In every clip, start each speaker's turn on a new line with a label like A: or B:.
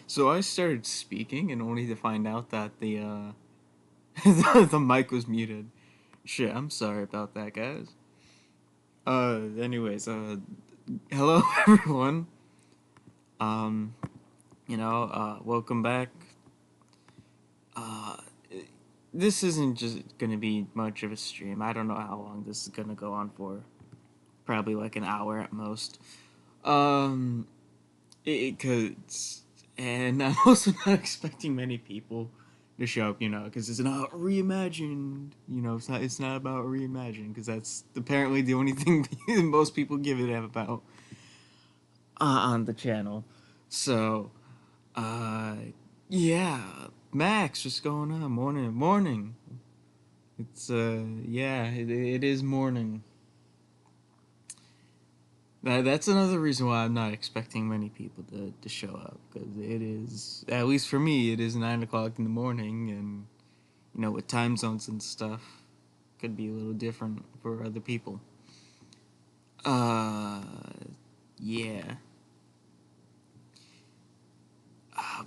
A: So I started speaking and only to find out that the the mic was muted. Shit, I'm sorry about that, guys. Anyways, hello everyone. Um, welcome back. Uh, this isn't just gonna be much of a stream. I don't know how long this is gonna go on for. Probably like an hour at most. Um, cause, and I'm also not expecting many people to show up, because it's not reimagined. It's not about reimagined, because that's apparently the only thing most people give it about on the channel. So, uh, yeah, Max, what's going on? Morning. It is morning. That's another reason why I'm not expecting many people to show up, because it is, at least for me, it is 9 o'clock in the morning, and with time zones and stuff, could be a little different for other people. Uh, yeah,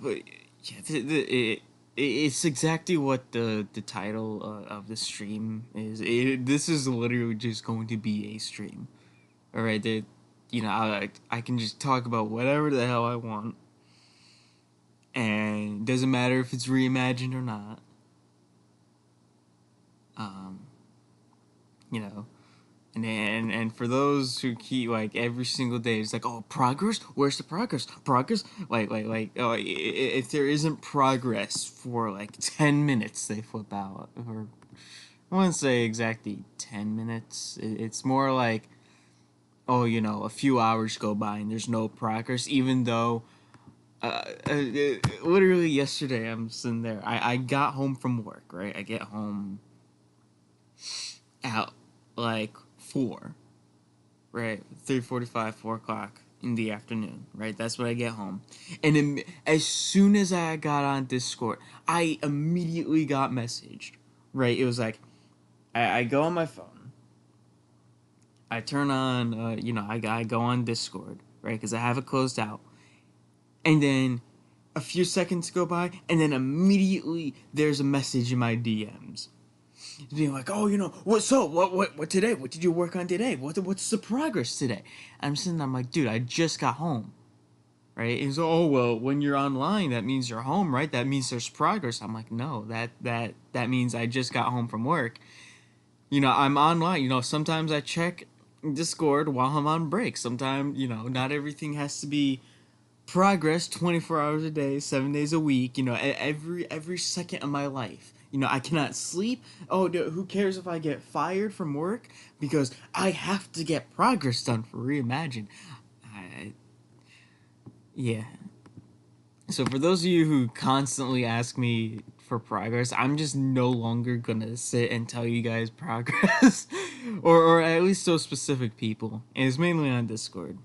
A: but yeah, it's exactly what the title of the stream is. This is literally just going to be a stream. All right, I can just talk about whatever the hell I want, and it doesn't matter if it's reimagined or not. Um, you know, and for those who keep like every single day, it's like, oh, progress. Where's the progress? Progress. Oh, if there isn't progress for like 10 minutes, they flip out. Or I wouldn't say exactly 10 minutes. It's more like, oh, a few hours go by and there's no progress, even though literally yesterday I'm sitting there. I got home from work, right? I get home at like 4, right? 3:45, 4 o'clock in the afternoon, right? That's when I get home. And then as soon as I got on Discord, I immediately got messaged, right? It was like, I go on my phone, I turn on, I go on Discord, right? Because I have it closed out. And then a few seconds go by, and then immediately there's a message in my DMs being like, "Oh, what's up? What today? What did you work on today? What's the progress today?" I'm sitting there, I'm like, dude, I just got home, right? And so, oh well, when you're online, that means you're home, right? That means there's progress. I'm like, no, that means I just got home from work. I'm online. Sometimes I check Discord while I'm on break. Sometimes, not everything has to be progress 24 hours a day, 7 days a week, every second of my life. I cannot sleep. Oh, who cares if I get fired from work, because I have to get progress done for Reimagine. I, yeah. So for those of you who constantly ask me for progress, I'm just no longer gonna sit and tell you guys progress, or at least those specific people. And it's mainly on Discord,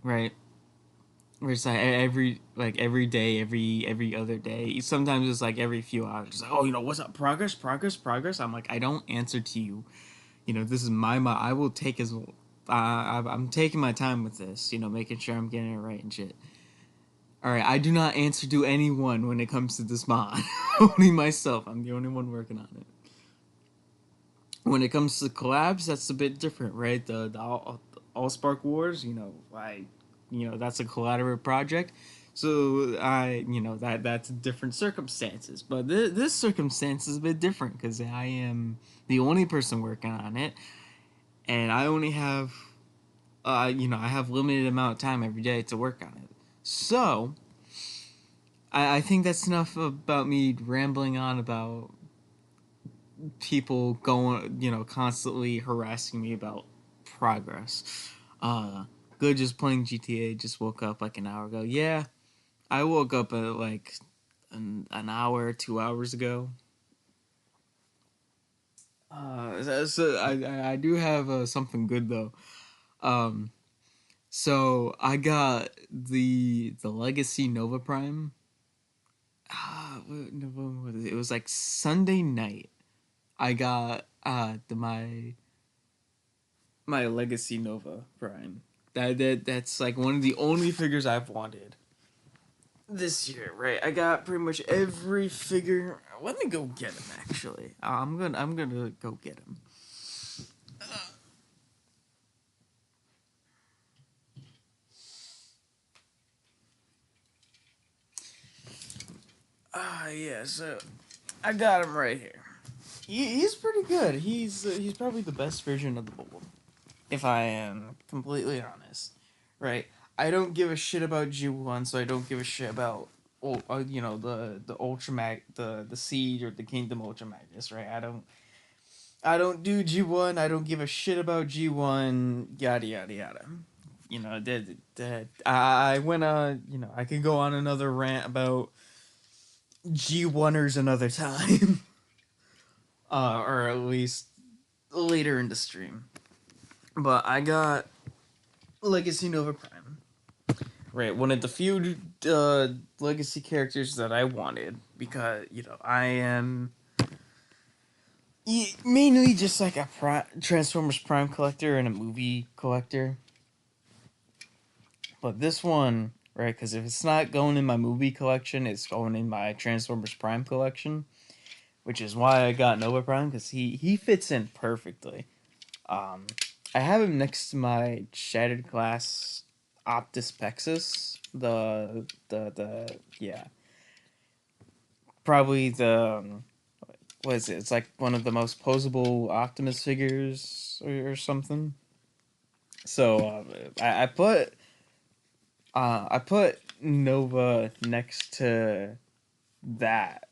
A: right? Where it's like every day, every other day. Sometimes it's like every few hours. It's like, oh, what's up? Progress. I'm like, I don't answer to you. This is I will take as I'm taking my time with this. Making sure I'm getting it right and shit. All right, I do not answer to anyone when it comes to this mod. Only myself. I'm the only one working on it. When it comes to collabs, that's a bit different, right? The All Spark Wars. That's a collaborative project. So that's different circumstances. But this circumstance is a bit different because I am the only person working on it, and I only have, I have limited amount of time every day to work on it. So I think that's enough about me rambling on about people going, constantly harassing me about progress. Uh, Good, just playing GTA. Just woke up like an hour ago. Yeah, I woke up at like an hour, 2 hours ago. I do have something good though. Um, so I got the Legacy Nova Prime. When was it? It was like Sunday night. I got my Legacy Nova Prime. That's like one of the only figures I've wanted. this year, right? I got pretty much every figure. Let me go get him. Actually, I'm gonna go get him. Yeah. So I got him right here. He's pretty good. He's probably the best version of the Bulb, if I am completely honest. Right. I don't give a shit about G1, so I don't give a shit about the the Siege or the Kingdom Ultra Magnus, right? I don't do G1. I don't give a shit about G1. Yada yada yada. I went on. I can go on another rant about G1ers another time, or at least later in the stream. But I got Legacy Nova Prime. Right, one of the few legacy characters that I wanted because I am mainly just like a Transformers Prime collector and a movie collector. But this one, right, because if it's not going in my movie collection, it's going in my Transformers Prime collection, which is why I got Nova Prime because he fits in perfectly. Um, I have him next to my Shattered Glass Optus Pexus. The yeah, probably the what is it? It's like one of the most posable Optimus figures or something. So I put Nova next to that,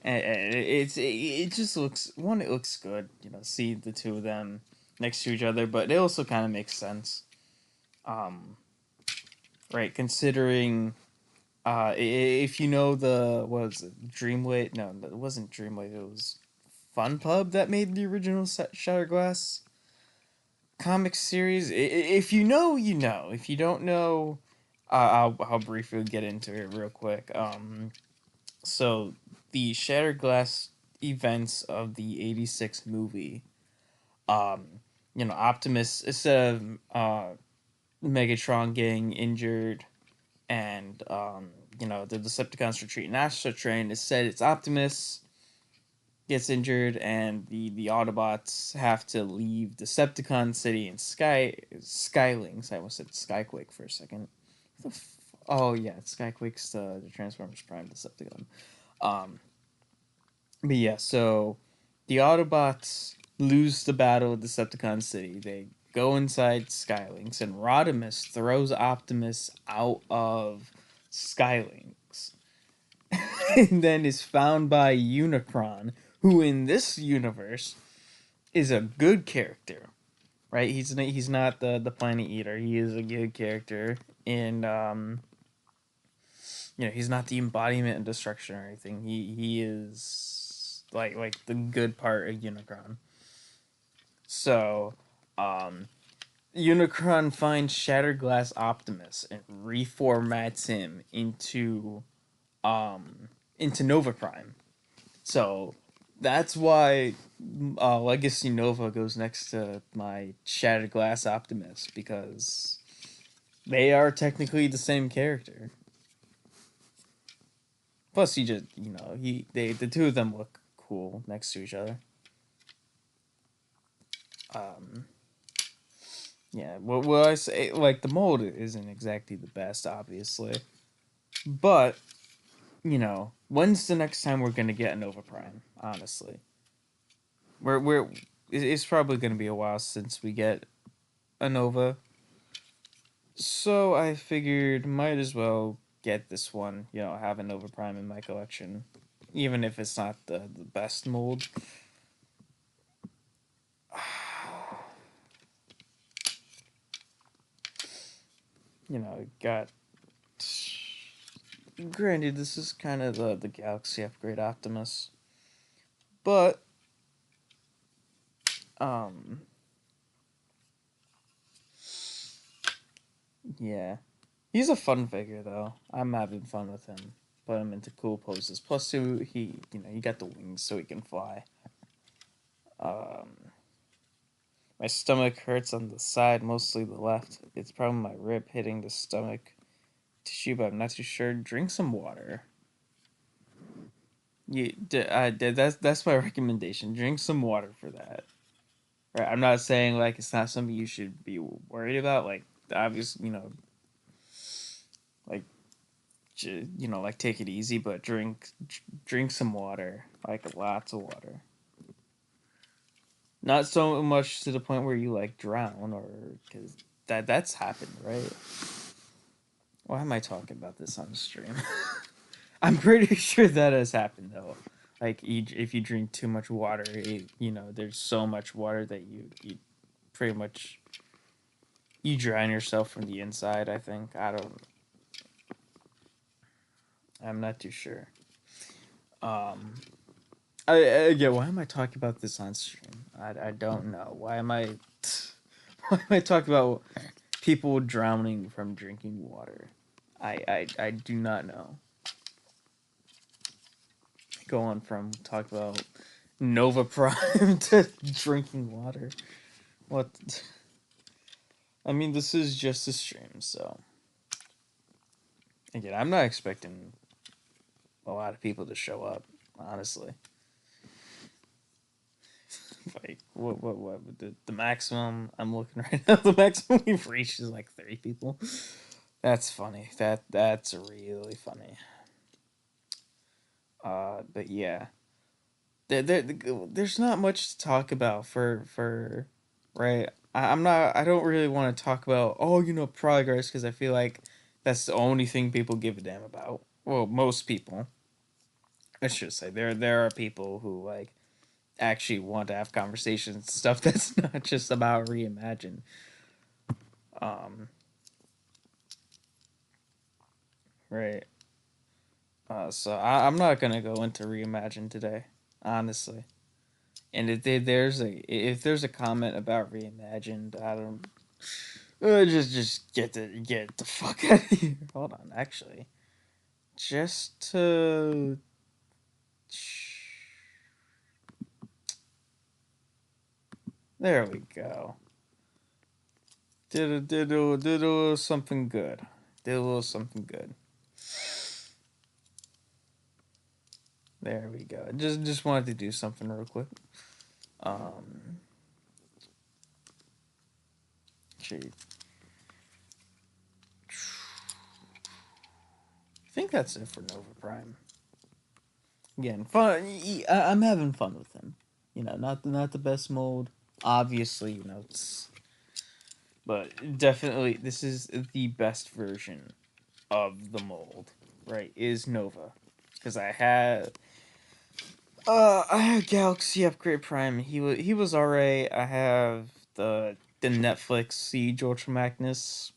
A: and it just looks one. It looks good, see the two of them next to each other, but it also kind of makes sense, um, right? Considering, if you know the what was it, Dreamwave? No, it wasn't Dreamwave. It was Fun Pub that made the original Shatterglass comic series. If you know, you know. If you don't know, I'll briefly get into it real quick. So the Shattered Glass events of the '86 movie. Um, Optimus instead of Megatron getting injured and the Decepticons retreat in Astro Train, instead it's Optimus gets injured and the Autobots have to leave Decepticon City and Skylynx. I almost said Skyquake for a second. Oh yeah, Skyquake's the Transformers Prime Decepticon. Um, but yeah, so the Autobots lose the battle at Decepticon City. They go inside Skylynx, and Rodimus throws Optimus out of Skylynx, and then is found by Unicron, who in this universe is a good character, right? He's not the Planet Eater. He is a good character, and he's not the embodiment of destruction or anything. He is like the good part of Unicron. So, um, Unicron finds Shattered Glass Optimus and reformats him into Nova Prime. So that's why Legacy Nova goes next to my Shattered Glass Optimus because they are technically the same character. Plus, he just the two of them look cool next to each other. Um, yeah. Well, I say like the mold isn't exactly the best, obviously, but when's the next time we're gonna get a Nova Prime? Honestly, we're it's probably gonna be a while since we get a Nova. So I figured might as well get this one, have a Nova Prime in my collection. Even if it's not the best mold. Got. Granted, this is kind of the Galaxy Upgrade Optimus. But, um. Yeah. He's a fun figure, though. I'm having fun with him. Put him into cool poses. Plus, two, he got the wings so he can fly. Um. My stomach hurts on the side, mostly the left. It's probably my rib hitting the stomach Toshiba, I'm not too sure. Drink some water. That's my recommendation. Drink some water for that. Right, I'm not saying like it's not something you should be worried about. Like obviously, like like take it easy, but drink some water, like lots of water. Not so much to the point where you like drown or because that's happened, right? Why am I talking about this on the stream? I'm pretty sure that has happened though. Like if you drink too much water, there's so much water that you pretty much you drown yourself from the inside. I think I'm not too sure. Um, yeah. Why am I talking about this on stream? I don't know. Why am I why am I talking about people drowning from drinking water? I do not know. Going from talk about Nova Prime to drinking water. What? I mean, this is just a stream, so again, I'm not expecting a lot of people to show up. Honestly, like what? The maximum I'm looking right now, the maximum we've reached is like 30 people. That's funny. That's really funny. But yeah, there's not much to talk about for right. I'm not. I don't really want to talk about progress because I feel like that's the only thing people give a damn about. Well, most people. I should say there are people who like actually want to have conversations stuff that's not just about reimagine. Um, right. So I'm not gonna go into reimagine today, honestly. And if there's a comment about reimagined, I don't just get the fuck out of here. Hold on, actually, just to there we go. Did a little something good. Did a little something good. There we go. Just wanted to do something real quick. Um, gee. I think that's it for Nova Prime. Again, fun. I'm having fun with him. Not the best mold. Obviously, but definitely this is the best version of the mold. Right? Is Nova, because I had Galaxy Upgrade Prime. He was alright. I have the Netflix Siege Ultra Magnus.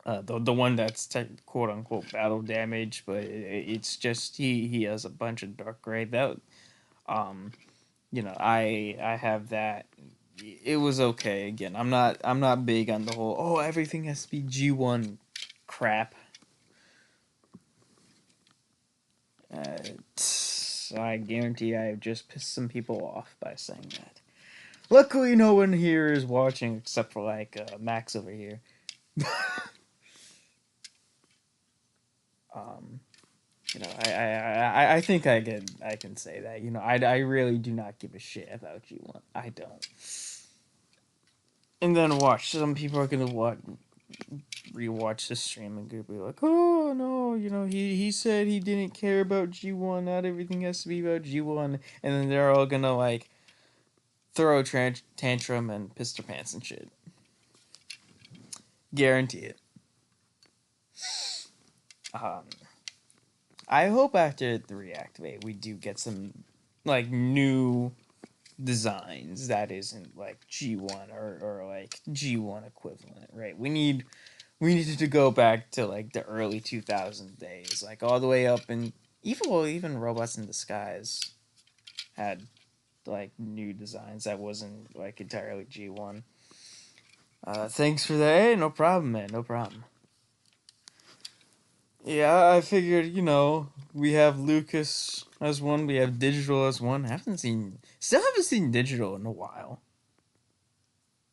A: The one that's quote unquote battle damage, but it's just he has a bunch of dark gray that um I have that. It was okay. Again, I'm not big on the whole everything has to be G1 crap. I guarantee I have just pissed some people off by saying that. Luckily, no one here is watching except for like Max over here. um, I think I can say that. I really do not give a shit about G1. I don't. And then watch. Some people are gonna rewatch this stream and gonna be like, oh no, he said he didn't care about G1. Not everything has to be about G1. And then they're all gonna like throw a tantrum and piss their pants and shit. Guarantee it. Um, I hope after the reactivate we do get some like new designs that isn't like G1 or like G1 equivalent, right? We needed to go back to like the early 2000 days, like all the way up and even Robots in Disguise had like new designs that wasn't like entirely G1. Thanks for that. Hey, no problem, man. No problem. Yeah, I figured, we have Lucas as one, we have Digital as one. Still haven't seen Digital in a while.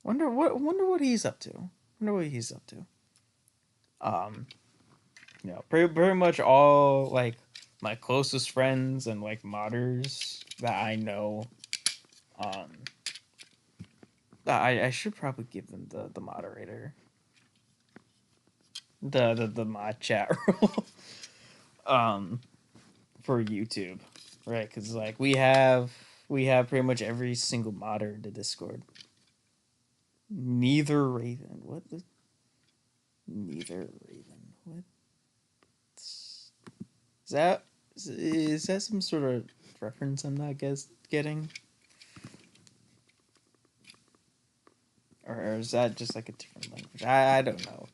A: Wonder what he's up to. Wonder what he's up to. Um, pretty much all like my closest friends and like modders that I know. Um, I should probably give them the moderator, the mod chat role, um, for YouTube, right? Because like we have pretty much every single modder in the Discord. Neither Raven. What the? Neither Raven. What? Is that is that some sort of reference I'm not getting? Or is that just like a different language? I don't know.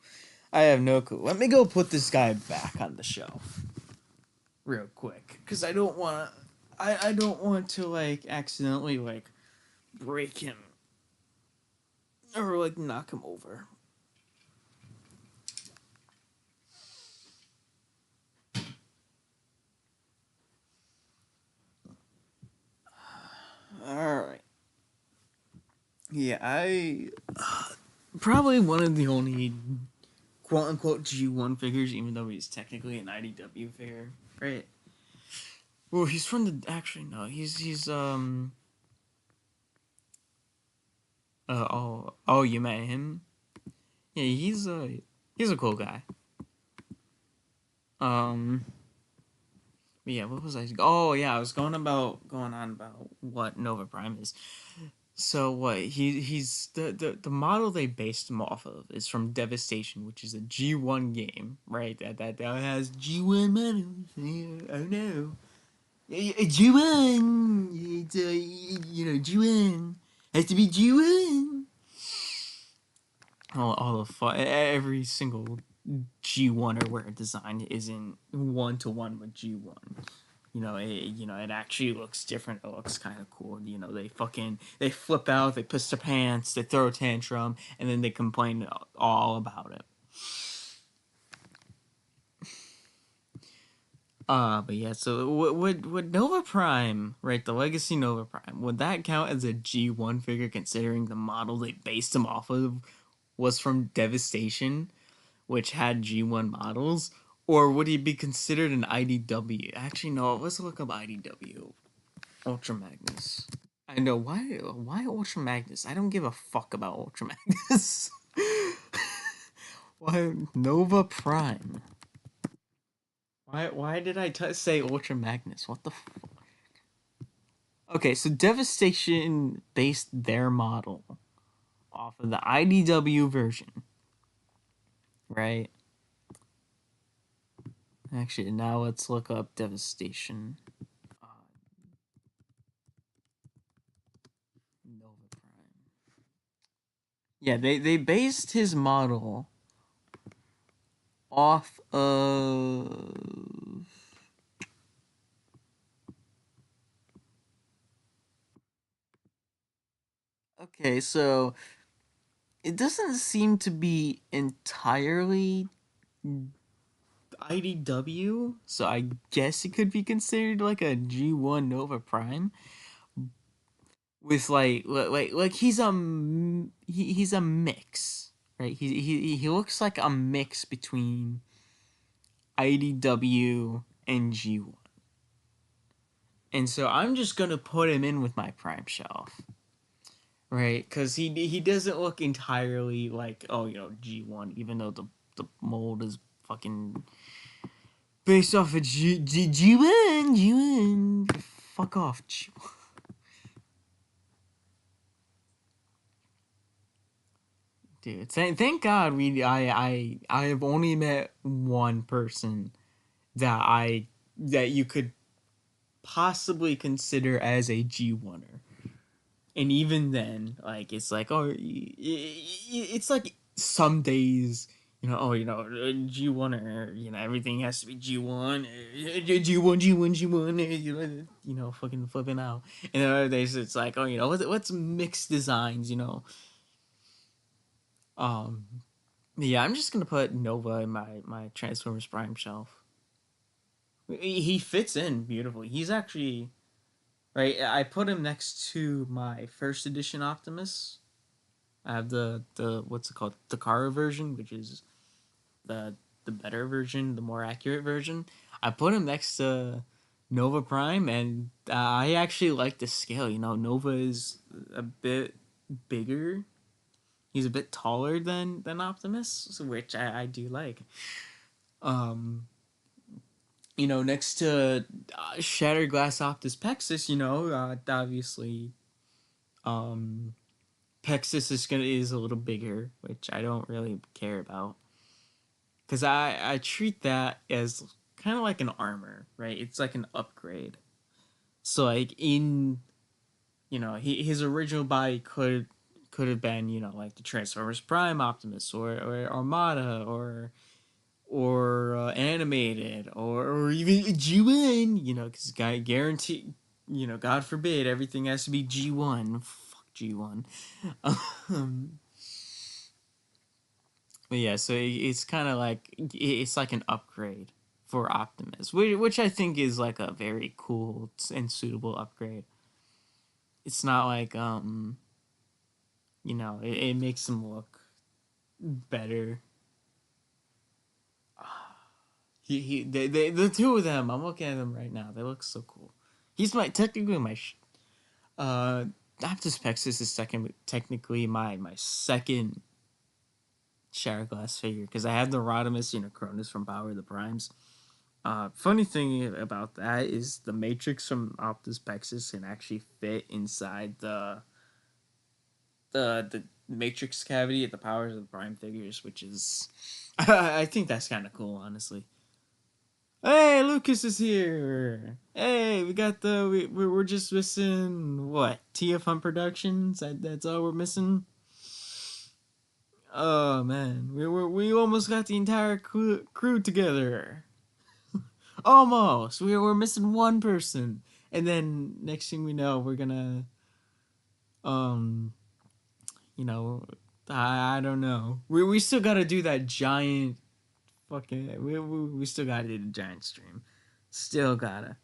A: I have no clue. Let me go put this guy back on the shelf real quick because I don't want to like accidentally like break him or like knock him over. All right. Yeah, I probably one of the only quote unquote G1 figures, even though he's technically an IDW figure, right? Well, he's from the actually no, he's oh you met him? Yeah, he's a cool guy. Um, yeah, what was I? Oh yeah, I was going on about what Nova Prime is. So what he's the model they based him off of is from Devastation, which is a G1 game, right? That has G1 models. Yeah, oh no, G1. It's G1 has to be G1. All the every single G1 or where design isn't one to one with G1. It actually looks different. It looks kind of cool. They flip out, they piss their pants, they throw a tantrum, and then they complain all about it. But yeah, so would Nova Prime, right? The Legacy Nova Prime, would that count as a G1 figure considering the model they based him off of was from Devastation, which had G1 models? Or would he be considered an IDW? Actually, no, let's look up IDW. Ultra Magnus. I know why Ultra Magnus? I don't give a fuck about Ultra Magnus. Why Nova Prime? Why did I say Ultra Magnus? What the fuck? Okay, so Devastation based their model off of the IDW version, right? Actually, now let's look up Devastation. Uh, Nova Prime. Yeah, they based his model off of. Okay, so it doesn't seem to be entirely IDW, so I guess it could be considered like a G1 Nova Prime with like he's a mix, right? He looks like a mix between IDW and G1. And so I'm just going to put him in with my prime shelf. Right, because he doesn't look entirely like G1, even though the mold is fucking based off of G1 G1. Fuck off, G1. Dude. Thank God I have only met one person that you could possibly consider as a G1er, and even then, like it's like it's like some days G1 or everything has to be G1 G1 G1 G1 fucking flipping out, and then other days it's like what's mixed designs um yeah, I'm just gonna put Nova in my Transformers Prime shelf. He fits in beautifully. He's actually right. I put him next to my first edition Optimus. I have the what's it called, the Kara version, which is the the better version, the more accurate version. I put him next to Nova Prime, and I actually like the scale. You know, Nova is a bit bigger. He's a bit taller than Optimus, which I do like. Um, you know, next to Shattered Glass Optus Pexis, you know, obviously, um, Pexis is a little bigger, which I don't really care about, because I treat that as kind of like an armor, right? It's like an upgrade. So like in, you know, his original body could have been, you know, like the Transformers Prime Optimus, or Armada, or animated, or even G1, you know, because guy guarantee, you know, God forbid everything has to be G1. Fuck G1. um, but yeah, so it's kind of like it's like an upgrade for Optimus, which I think is like a very cool and suitable upgrade. It's not like you know, it makes him look better. The two of them. I'm looking at them right now. They look so cool. He's technically my uh Optus Pexis is technically my second Shattered Glass figure, because I have the Rodimus, you know, Cronus from Power of the Primes. Funny thing about that is the Matrix from Optus Pexis can actually fit inside the Matrix cavity at the Powers of the Prime figures, which is I think that's kind of cool, honestly. Hey, Lucas is here. Hey, we got we're just missing what? TF Hunt Productions. That's all we're missing. Oh man, we almost got the entire crew together. Almost. We're missing one person, and then next thing we know, we're gonna um, you know, I don't know. We still gotta do that giant fucking. We still gotta do the giant stream. Still gotta.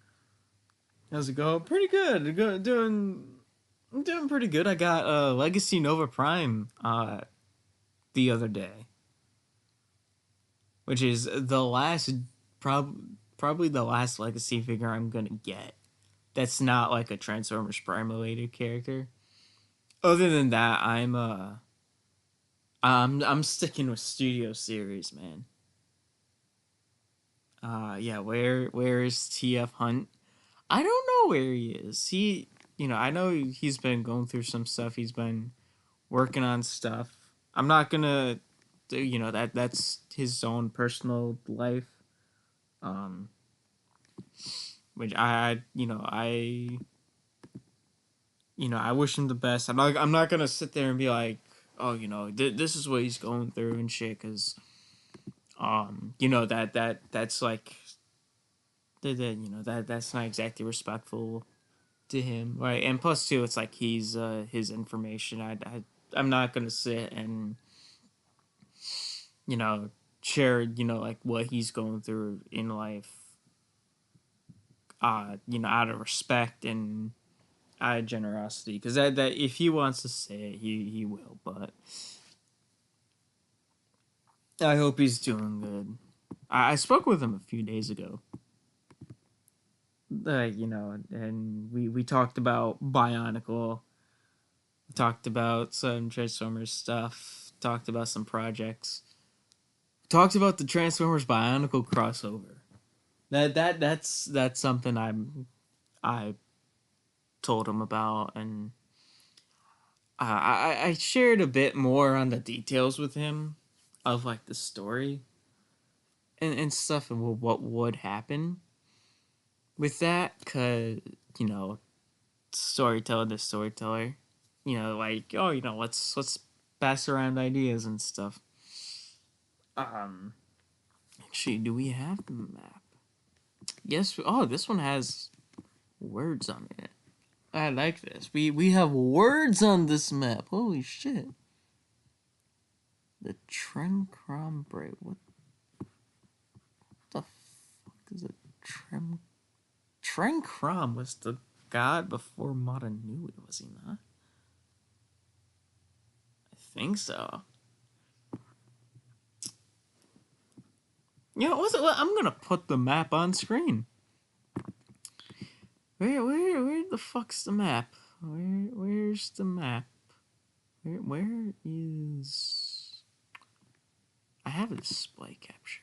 A: How's it going? Pretty good. I'm doing pretty good. I got Legacy Nova Prime the other day, which is the last probably the last Legacy figure I'm gonna get. That's not like a Transformers Prime related character. Other than that, I'm sticking with Studio Series, man. Yeah, where is TF Hunt? I don't know where he is. You know, I know he's been going through some stuff. He's been working on stuff. I'm not gonna, you know, that's his own personal life. Um, which you know, I wish him the best. I'm not gonna sit there and be like, oh, you know, this is what he's going through and shit, because you know, that's like, you know, that's not exactly respectful to him, right? And plus, too, it's like he's his information. I'm not gonna sit and, you know, share, you know, like what he's going through in life, you know, out of respect and out of generosity, because that if he wants to say it, he will. But I hope he's doing good. I spoke with him a few days ago. You know, and we talked about Bionicle, talked about some Transformers stuff, talked about some projects, talked about the Transformers Bionicle crossover. That's something I told him about, and I shared a bit more on the details with him of like the story and stuff, and what would happen with that, cause you know, storyteller to storyteller, you know, like, oh, you know, let's pass around ideas and stuff. Um, actually, do we have the map? Yes. Oh, this one has words on it. I like this. We have words on this map. Holy shit. The Trenkrom Braid. What the fuck is it? Trenkrom was the god before Madanui, was he not? I think so. You know, I'm gonna put the map on screen. Where the fuck's the map? Where's the map? Where is? I have a display capture.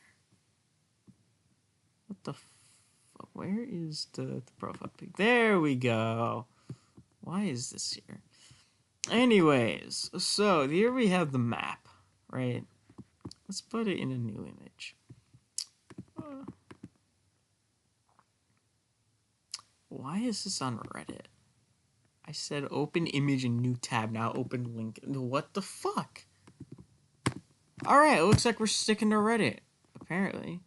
A: What the fuck? Where is the profile pic? There we go. Why is this here? Anyways, so here we have the map, right? Let's put it in a new image. Why is this on Reddit? I said open image in new tab, now open link. What the fuck? Alright, it looks like we're sticking to Reddit, apparently.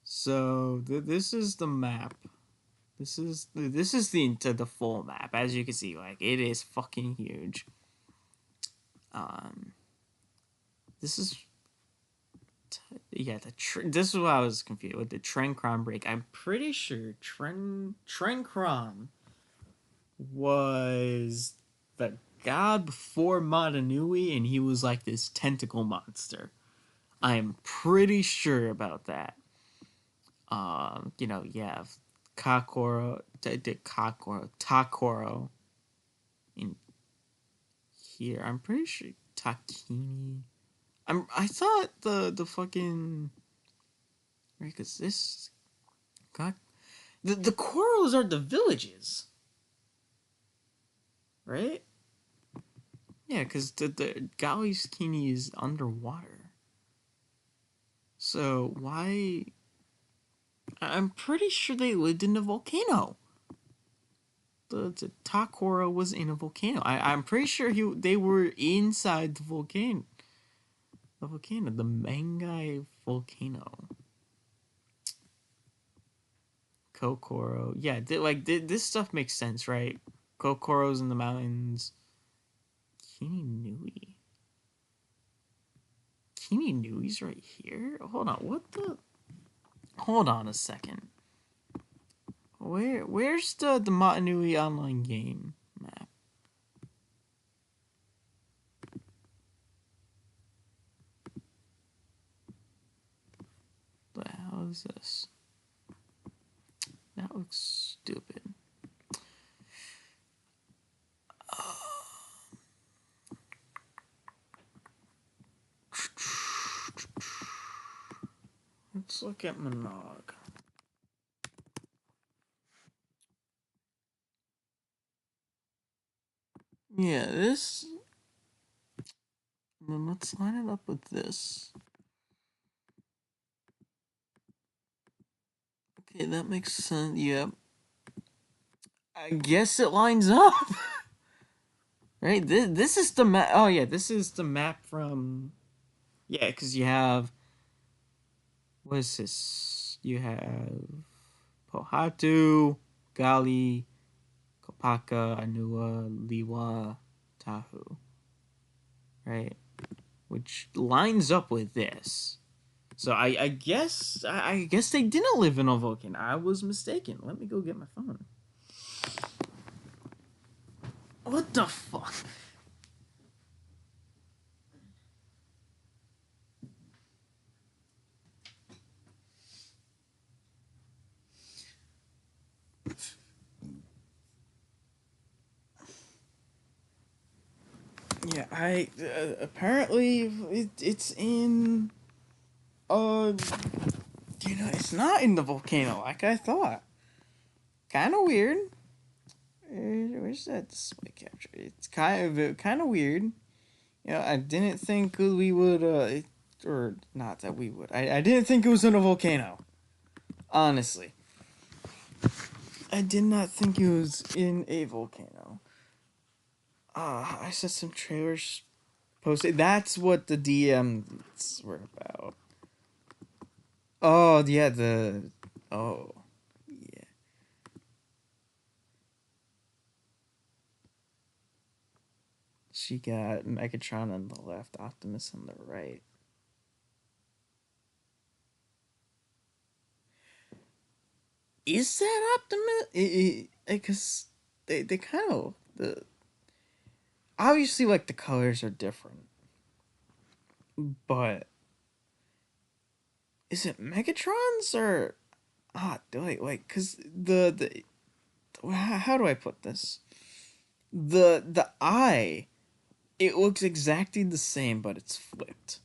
A: So, this is the map. This is the full map. As you can see, like, it is fucking huge. This is... Yeah, this is what I was confused with, the Trencron break. I'm pretty sure Trencron was the god before Madanui, and he was like this tentacle monster. I'm pretty sure about that. You know, you have Takoro in here. I'm pretty sure Takini. I thought the fucking right, cause this God, the corals are the villages, right? Yeah, cause the Galiskini is underwater. So why? I'm pretty sure they lived in a volcano. The Takoro was in a volcano. I'm pretty sure they were inside the volcano. The volcano, the Mangai volcano. Kokoro, yeah, this stuff makes sense, right? Kokoro's in the mountains. Kini Nui. Kini Nui's right here. Hold on, what the? Hold on a second. Where's the Matanui online game map? The hell is this? That looks stupid. Let's look at Monog. Yeah, this. Then let's line it up with this. Okay, that makes sense. Yep. I guess it lines up. Right? This is the map. Oh, yeah, this is the map from. Yeah, because you have. What is this? You have. Pohatu, Gali, Kopaka, Anua, Liwa, Tahu. Right? Which lines up with this. So I guess they didn't live in a volcano. I was mistaken. Let me go get my phone. What the fuck? Yeah, apparently it's in it's not in the volcano like I thought. Kind of weird. Where's that display capture? It's kind of weird. You know, I didn't think we would or not that we would. I didn't think it was in a volcano. Honestly. I did not think it was in a volcano. I saw some trailers posted. That's what the DMs were about. Oh, yeah, oh, yeah. She got Megatron on the left, Optimus on the right. Is that Optimus? Because they kind of obviously like the colors are different, but is it Megatron's or wait, cause how do I put this? The eye, it looks exactly the same, but it's flipped.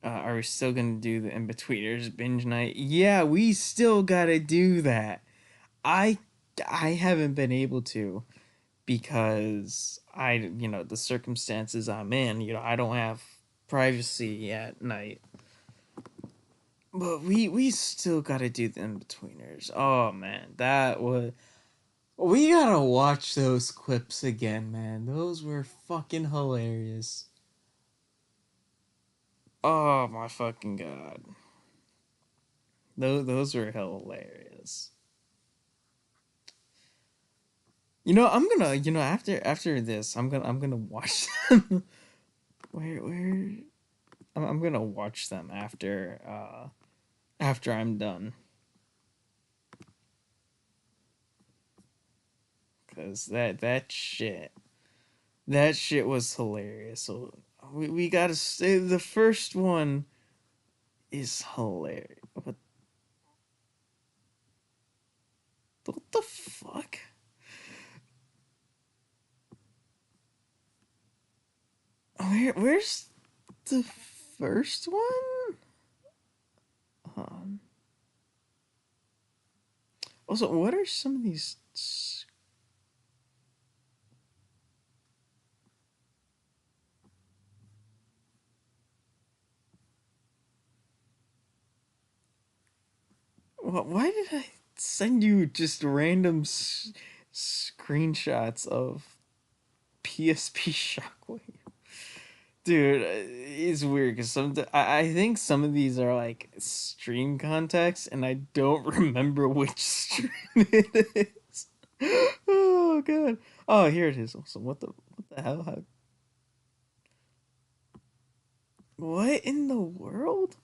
A: Are we still gonna do the in-betweeners binge night? Yeah, we still gotta do that. I I haven't been able to because the circumstances I'm in, I don't have privacy at night. But we still gotta do the in-betweeners. Oh man, that was we gotta watch those clips again, man. Those were fucking hilarious. Oh my fucking god. Those were hilarious. I'm gonna, after this, I'm gonna watch them. Where I'm gonna watch them after I'm done, cause that shit was hilarious. So we gotta say the first one is hilarious. What the fuck? Where's the first one? Um. Also, what are some of these? Why did I send you just random screenshots of PSP Shockwave? Dude, it's weird because I think some of these are like stream context, and I don't remember which stream it is. Oh god. Oh, here it is. Also, what the hell? What in the world?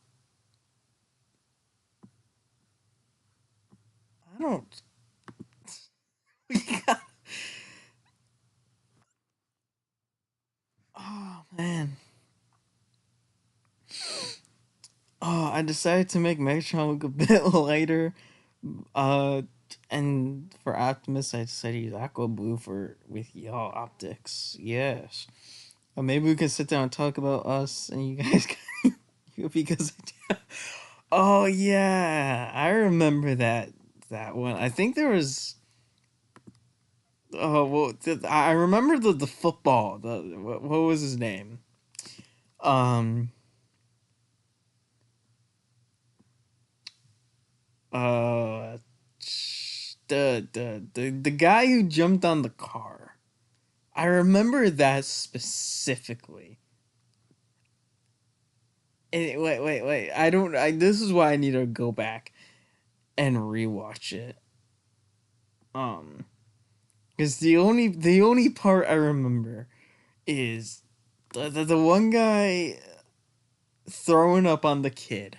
A: I don't. Oh man. Oh, I decided to make Megatron look a bit lighter. Uh, and for Optimus, I decided to use Aqua Blue for with y'all optics. Yes. Maybe we can sit down and talk about us, and you guys, because. Oh yeah, I remember that one. I think there was. Oh well, I remember the football. What was his name? Um. Uh. The guy who jumped on the car. I remember that specifically. And wait. I don't. This is why I need to go back and rewatch it. Um, because the only part I remember is the one guy throwing up on the kid.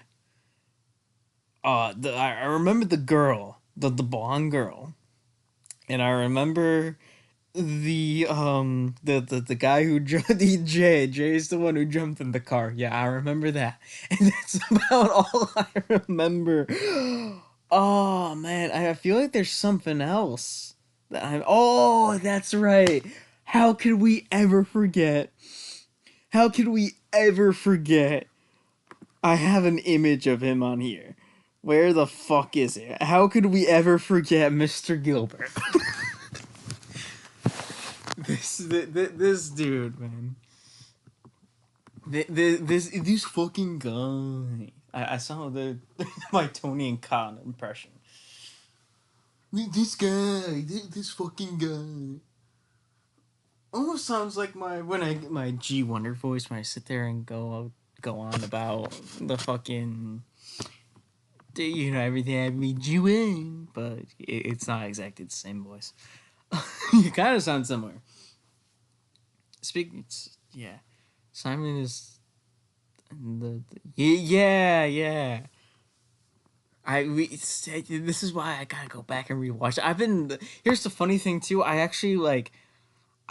A: I remember the girl, the blonde girl, and I remember the guy who jumped. Jay is the one who jumped in the car. Yeah, I remember that, and that's about all I remember. Oh man, I feel like there's something else that I'm. Oh, that's right. How could we ever forget? How could we ever forget? I have an image of him on here. Where the fuck is it? How could we ever forget Mr. Gilbert? This dude, man. This fucking guy. I saw my Tony and Khan impression. This guy, this fucking guy. Almost sounds like when I get my G Wonder voice when I sit there and go on about the fucking everything I be doing, but it's not exactly the same voice. You kind of sound similar. Speaking, yeah, Simon is yeah. This is why I gotta go back and rewatch. Here's the funny thing too. I actually like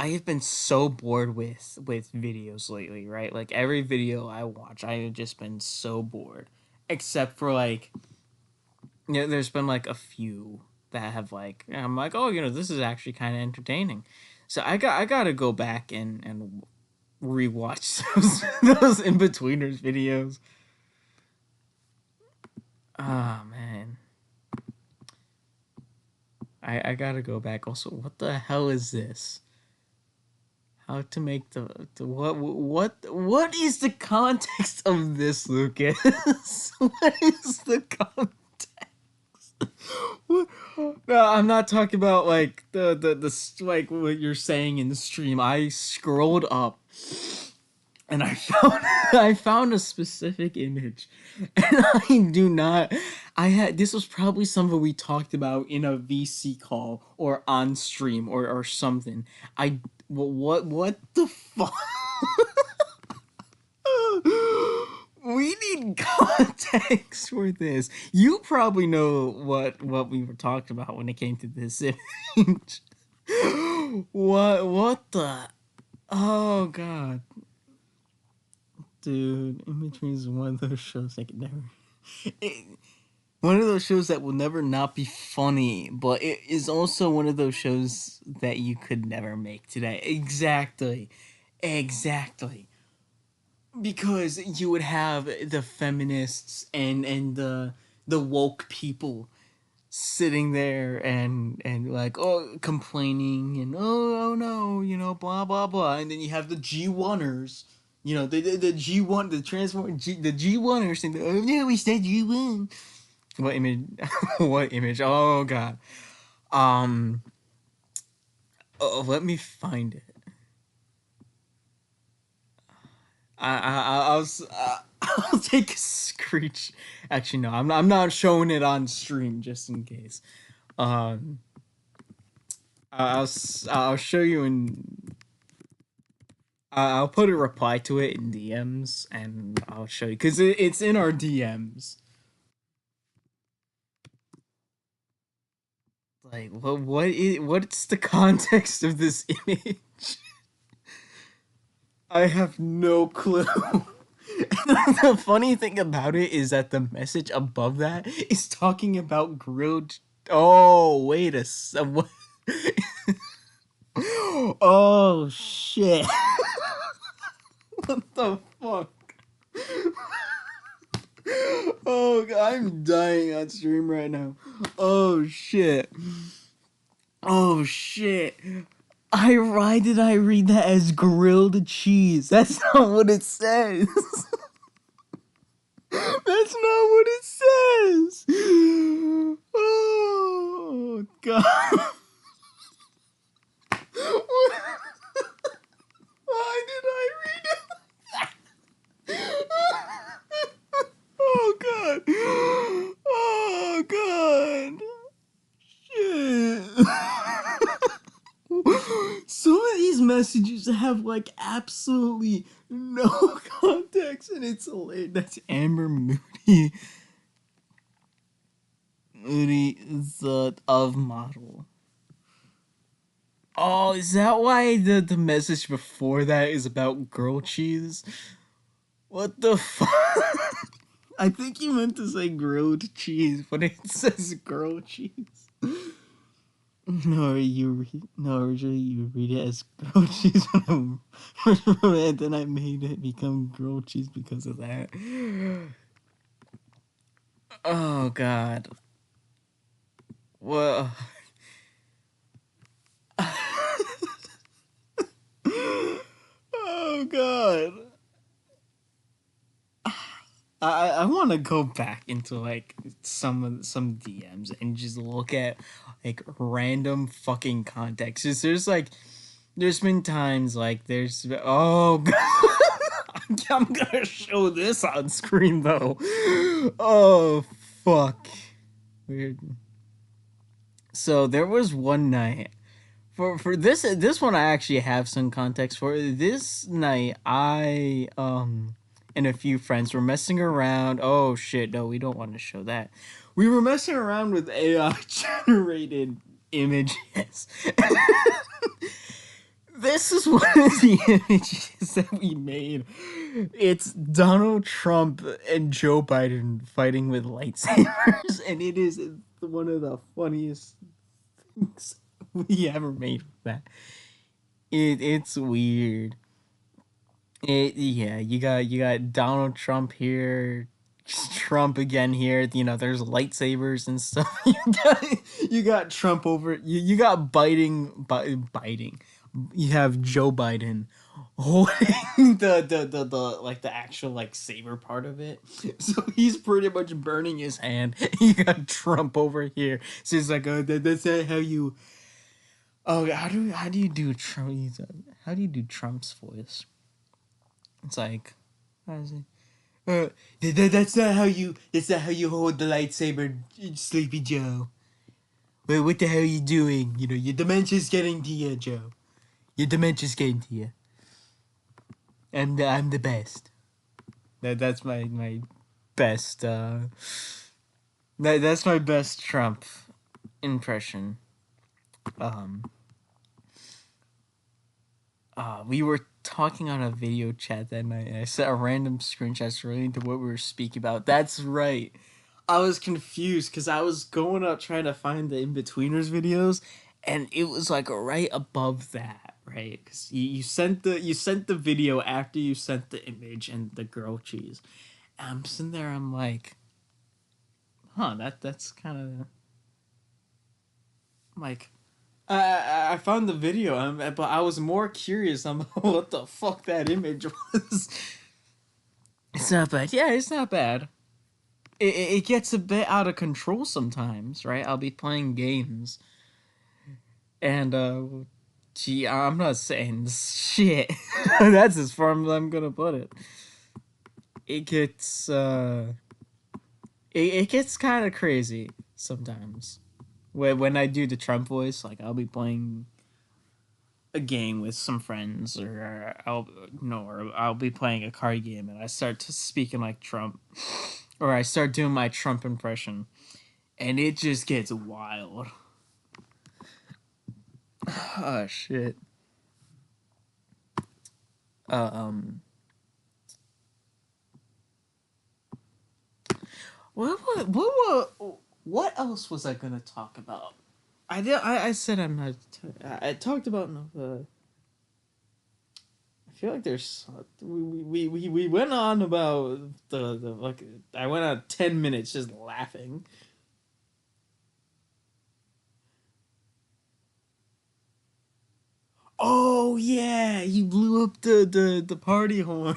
A: I have been so bored with videos lately, right? Like every video I watch, I have just been so bored. Except for like, there's been like a few that have like, I'm like, oh, this is actually kind of entertaining. So I gotta go back and rewatch those in betweeners videos. Oh man, I gotta go back. Also, what the hell is this? How to make the what is the context of this, Lucas? What is the context? What? No, I'm not talking about like like what you're saying in the stream. I scrolled up and I found I found a specific image, and I do not. I had this was probably something we talked about in a VC call or on stream or something. I what the fuck? We need context for this. You probably know what we were talking about when it came to this image. What the? Oh god. Dude, In Between is one of those shows that can never. It, one of those shows that will never not be funny, but it is also one of those shows that you could never make today. Exactly. Exactly. Because you would have the feminists and the woke people sitting there and like, oh, complaining and oh no, blah blah blah, and then you have the G1ers, the G1, the transform the G1ers saying, oh no, we said G1. What image? What image? Oh god. um oh, let me find it. I'll take a screech. Actually, no, I'm not showing it on stream just in case. Um, I'll show you in. I'll put a reply to it in DMs, and I'll show you because it's in our DMs. Like, what's the context of this image? I have no clue. The funny thing about it is that the message above that is talking about grilled. Oh, wait a what? Oh shit! What the fuck? Oh, God, I'm dying on stream right now. Oh shit! Oh shit! Why did I read that as grilled cheese? That's not what it says. That's not what it says. Oh god. Why did I read it? Oh god. Oh god. Shit. Some of these messages have like absolutely no context, and it's hilarious. That's Amber Moody. Moody, the of model. Oh, is that why the message before that is about grilled cheese? What the fuck? I think you meant to say grilled cheese, but it says grilled cheese. No, originally you read it as grilled cheese, and then I made it become grilled cheese because of that. Oh god. Well. Oh god. I want to go back into like some DMs and just look at like random fucking contexts. There's been times like oh god. I'm gonna show this on screen though. Oh fuck. Weird. So there was one night for this one I actually have some context for. This night I and a few friends were messing around. Oh shit, no, we don't want to show that. We were messing around with AI generated images. this is one of the images that we made. It's Donald Trump and Joe Biden fighting with lightsabers, and it is one of the funniest things we ever made with that. It's weird. Yeah, you got Donald Trump here, Trump again here. You know, there's lightsabers and stuff. You got Trump over. You got biting. You have Joe Biden holding the like the actual like saber part of it. So he's pretty much burning his hand. You got Trump over here. So it's like, oh, that's not how you. Oh, how do you do Trump? How do you do Trump's voice? It's like, how is it? That's not how you. That's not how you hold the lightsaber, Sleepy Joe. Wait, what the hell are you doing? You know, your dementia's getting to you, Joe. Your dementia's getting to you. I'm the best. That's my best. That's my best Trump impression. Um. We were talking on a video chat that night, and I set a random screenshots relating to what we were speaking about. That's right. I was confused because I was going up trying to find the in-betweeners videos, and it was like right above that, right? Because you sent the video after you sent the image and the grilled cheese. And I'm sitting there, I'm like, huh, that's kind of like I found the video, but I was more curious on what the fuck that image was. It's not bad. Yeah, it's not bad. It gets a bit out of control sometimes, right? I'll be playing games, and gee, I'm not saying shit. That's as far as I'm gonna put it. It gets it gets kind of crazy sometimes. When I do the Trump voice, like I'll be playing a game with some friends, or I'll be playing a card game, and I start to speaking like Trump, or I start doing my Trump impression, and it just gets wild. Oh shit. Um. What else was I gonna talk about? I said I'm not. I talked about no. I feel like there's we went on about the like I went on 10 minutes just laughing. Oh yeah, you blew up the party horn.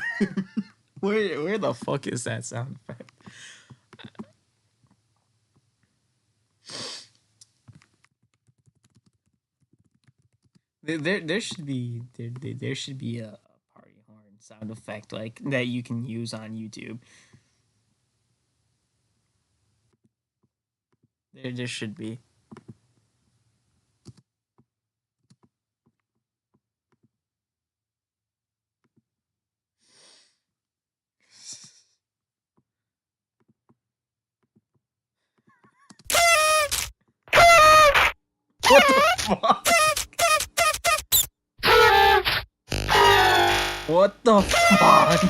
A: Where the fuck is that sound effect? There should be there should be a party horn sound effect like that you can use on YouTube. There should be. What the fuck? What the fuck?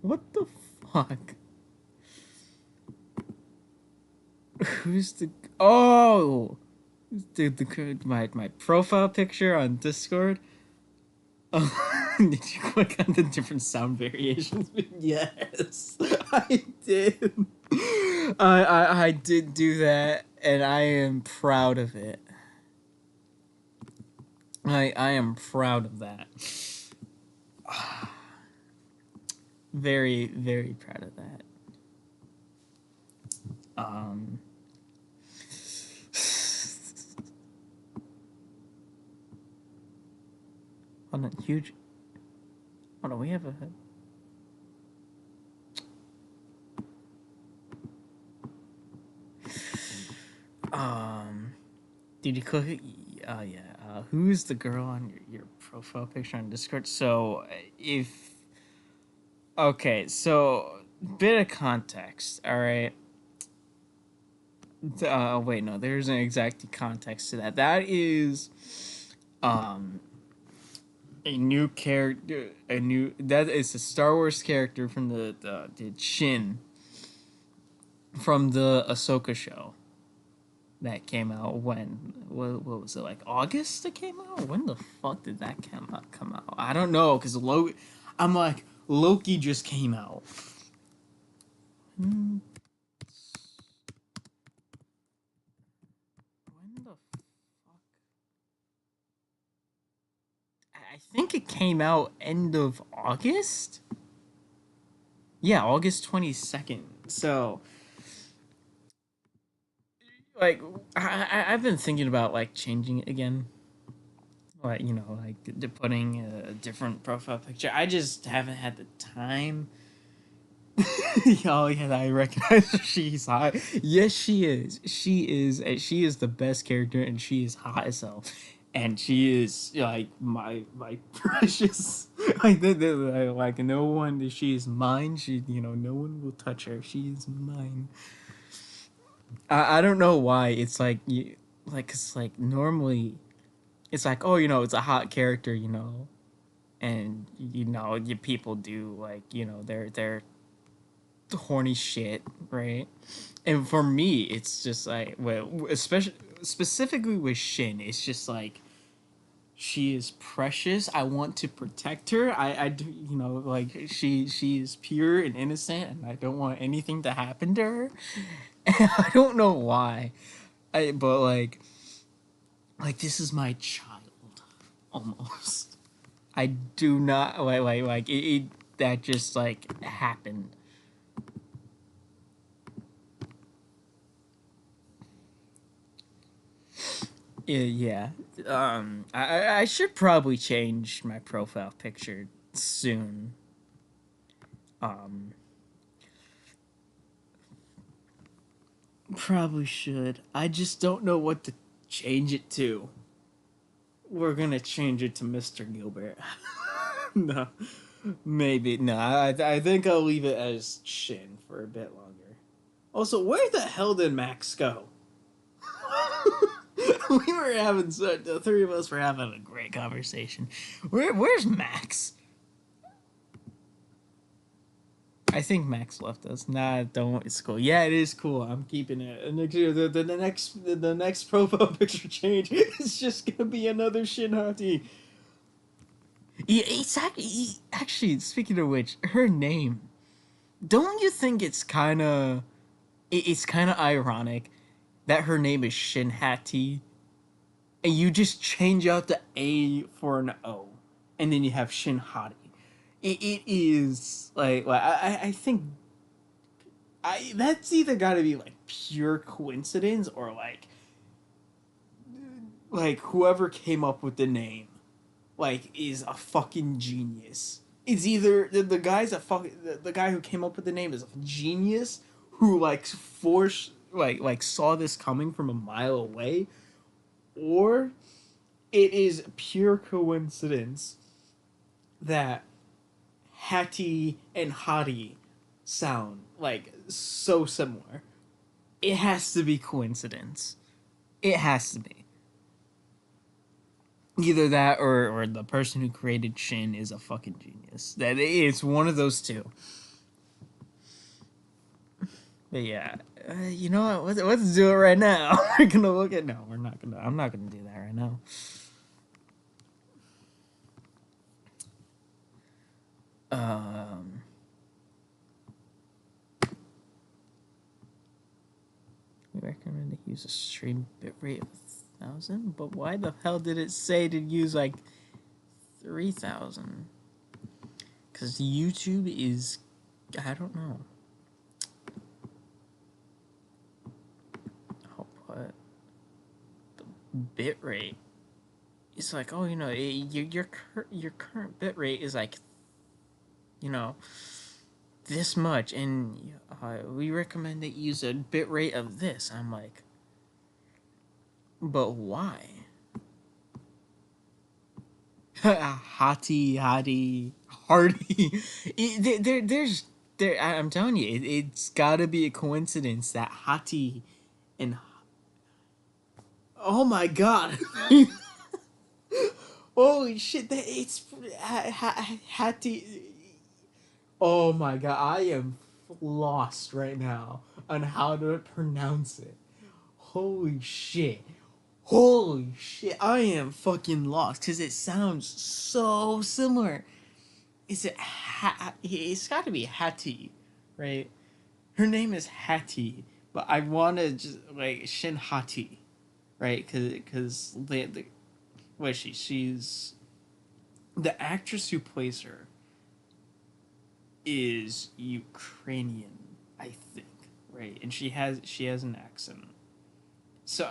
A: What the fuck? Who's the oh my profile picture on Discord? Oh, did you click on the different sound variations? Yes, I did. I did do that, and I am proud of it. I am proud of that. Very, very proud of that. Um. On a huge. Oh no, we have a. Um, did you click? Yeah. Who's the girl on your profile picture on Discord? So if okay, so bit of context. All right. Wait, no, there's an exact context to that. That is, um, a new character, a new that is a Star Wars character from the Shin from the Ahsoka show that came out when what was it, like August it came out? When the fuck did that come out? I don't know because I'm like Loki just came out. Hmm, when the fuck? I think it came out end of August. Yeah, August 22nd. So like I've been thinking about like changing it again, like like putting a different profile picture. I just haven't had the time. Oh yeah, I recognize her. She's hot. Yes, she is. She is the best character, and she is hot as hell. And she is like my precious. Like no one. She is mine. No one will touch her. She is mine. I don't know why. It's like cause like normally it's like, oh, it's a hot character, and you people do like, they're horny shit, right? And for me, it's just like, well, especially specifically with Shin, it's just like she is precious. I want to protect her. I do, like she is pure and innocent, and I don't want anything to happen to her. And I don't know why, but like this is my child, almost. I do not like it that just like happened. Yeah. I should probably change my profile picture soon. Um, Probably should. I just don't know what to change it to. We're gonna change it to Mr. Gilbert. No, maybe no. I think I'll leave it as Shin for a bit longer. Also, where the hell did Max go? We were having the three of us were having a great conversation. Where's Max? I think Max left us. Nah, don't. It's cool. Yeah, it is cool. I'm keeping it. And the next profile picture change is just gonna be another Shinhati. Yeah, it's actually speaking of which, her name. Don't you think it's kind of ironic that her name is Shinhati, and you just change out the A for an O, and then you have Shinhati. It is like I think that's either got to be like pure coincidence or like whoever came up with the name like is a fucking genius. It's either the guy's a fucking the guy who came up with the name is a genius who like forced like saw this coming from a mile away, or it is pure coincidence that Hattie and Hottie sound like so similar. It has to be coincidence. It has to be. Either that or the person who created Shin is a fucking genius. That it's one of those two. But yeah, you know what? Let's do it right now. We're gonna look at no. We're not gonna. I'm not gonna do that right now. Um, we recommend to use a stream bitrate of 1,000. But why the hell did it say to use like 3,000? Because YouTube is, I don't know. I'll put the bitrate. It's like, oh, your current bitrate is like, you know, this much, and we recommend that you use a bitrate of this. I'm like, But why? Hottie, Hardy. I'm telling you, it's got to be a coincidence that Hottie and oh my god, holy shit, it's Hattie. Oh my god, I am lost right now on how to pronounce it. Holy shit. Holy shit, I am fucking lost because it sounds so similar. Is it it's got to be Hattie, right? Her name is Hattie, but I want to just like Shin Hati, right? Because the what is she? She's the actress who plays her is Ukrainian, I think, right? And she has an accent. So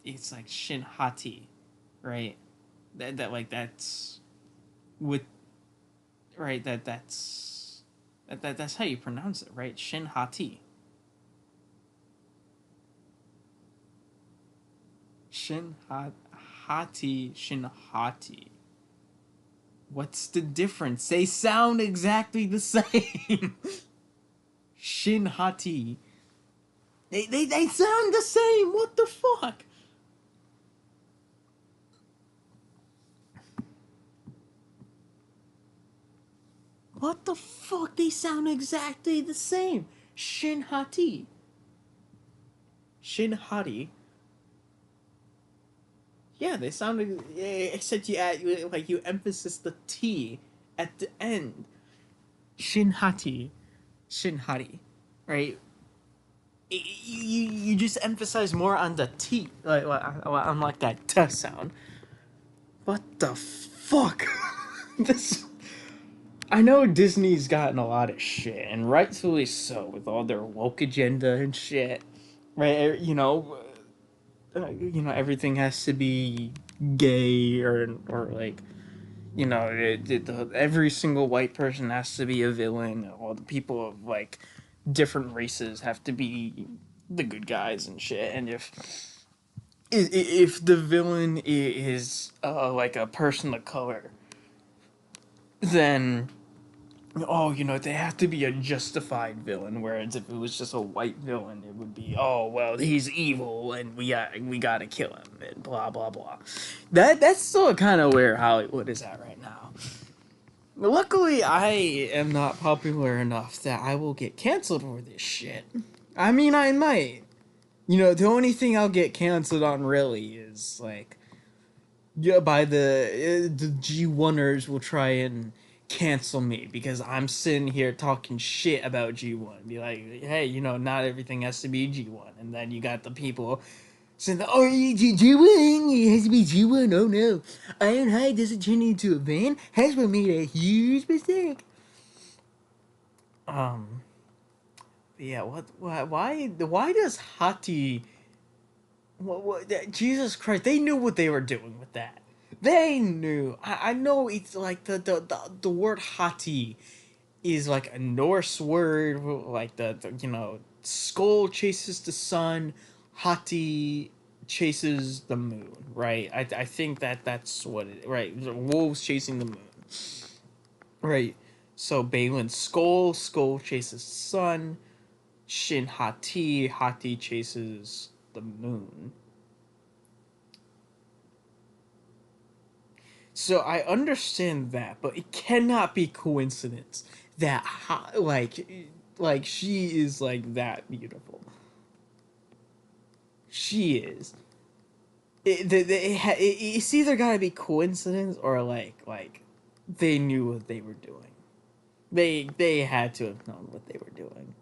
A: it's like Shin Hati, right? That's with right that's how you pronounce it, right? Shin Hati. Shin Hati Shin Hati. What's the difference? They sound exactly the same. Shin Hati. They sound the same. What the fuck? What the fuck? They sound exactly the same. Shin Hati. Shin Hati. Yeah, they sound except you add you emphasis the T at the end. Shin Hati. Shin Hati. Right? You just emphasize more on the T, on like that T sound. What the fuck? this. I know Disney's gotten a lot of shit, and rightfully so, with all their woke agenda and shit. Right? Everything has to be gay or like, every single white person has to be a villain. All the people of like different races have to be the good guys and shit. And if the villain is like a person of color, then they have to be a justified villain. Whereas if it was just a white villain, it would be, oh well, he's evil and we gotta kill him and blah blah blah. That's still kind of where Hollywood is at right now. Luckily, I am not popular enough that I will get canceled for this shit. I mean, I might. The only thing I'll get canceled on really is like, yeah, by the G1ers will try and cancel me because I'm sitting here talking shit about G1. Be like, hey, not everything has to be G1, and then you got the people saying, oh, G1, it has to be G1. Oh no, Ironhide doesn't turn into a van. Hasbro made a huge mistake. Um, yeah, why does Hati? Jesus Christ, they knew what they were doing with that. They knew. I know it's like the word Hati is like a Norse word, like the skull chases the sun, Hati chases the moon, right? I think that's what it right. Wolves chasing the moon, right? So Balin's skull chases sun, Shin Hati chases the moon. So I understand that, but it cannot be coincidence that like she is like that beautiful. She is. It's either gotta be coincidence or like they knew what they were doing. They had to have known what they were doing.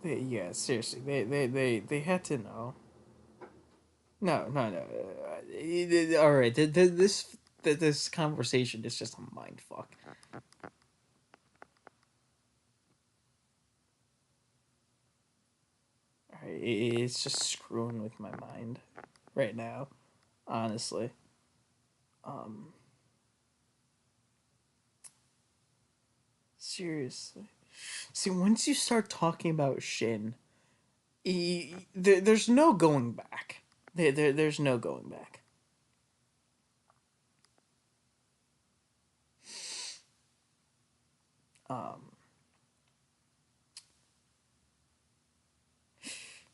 A: Yeah, seriously, they had to know. No, no, no. All right, this conversation is just a mind fuck. It's just screwing with my mind right now, honestly. Um, seriously. See, once you start talking about Shin, there's no going back. There's no going back. Um,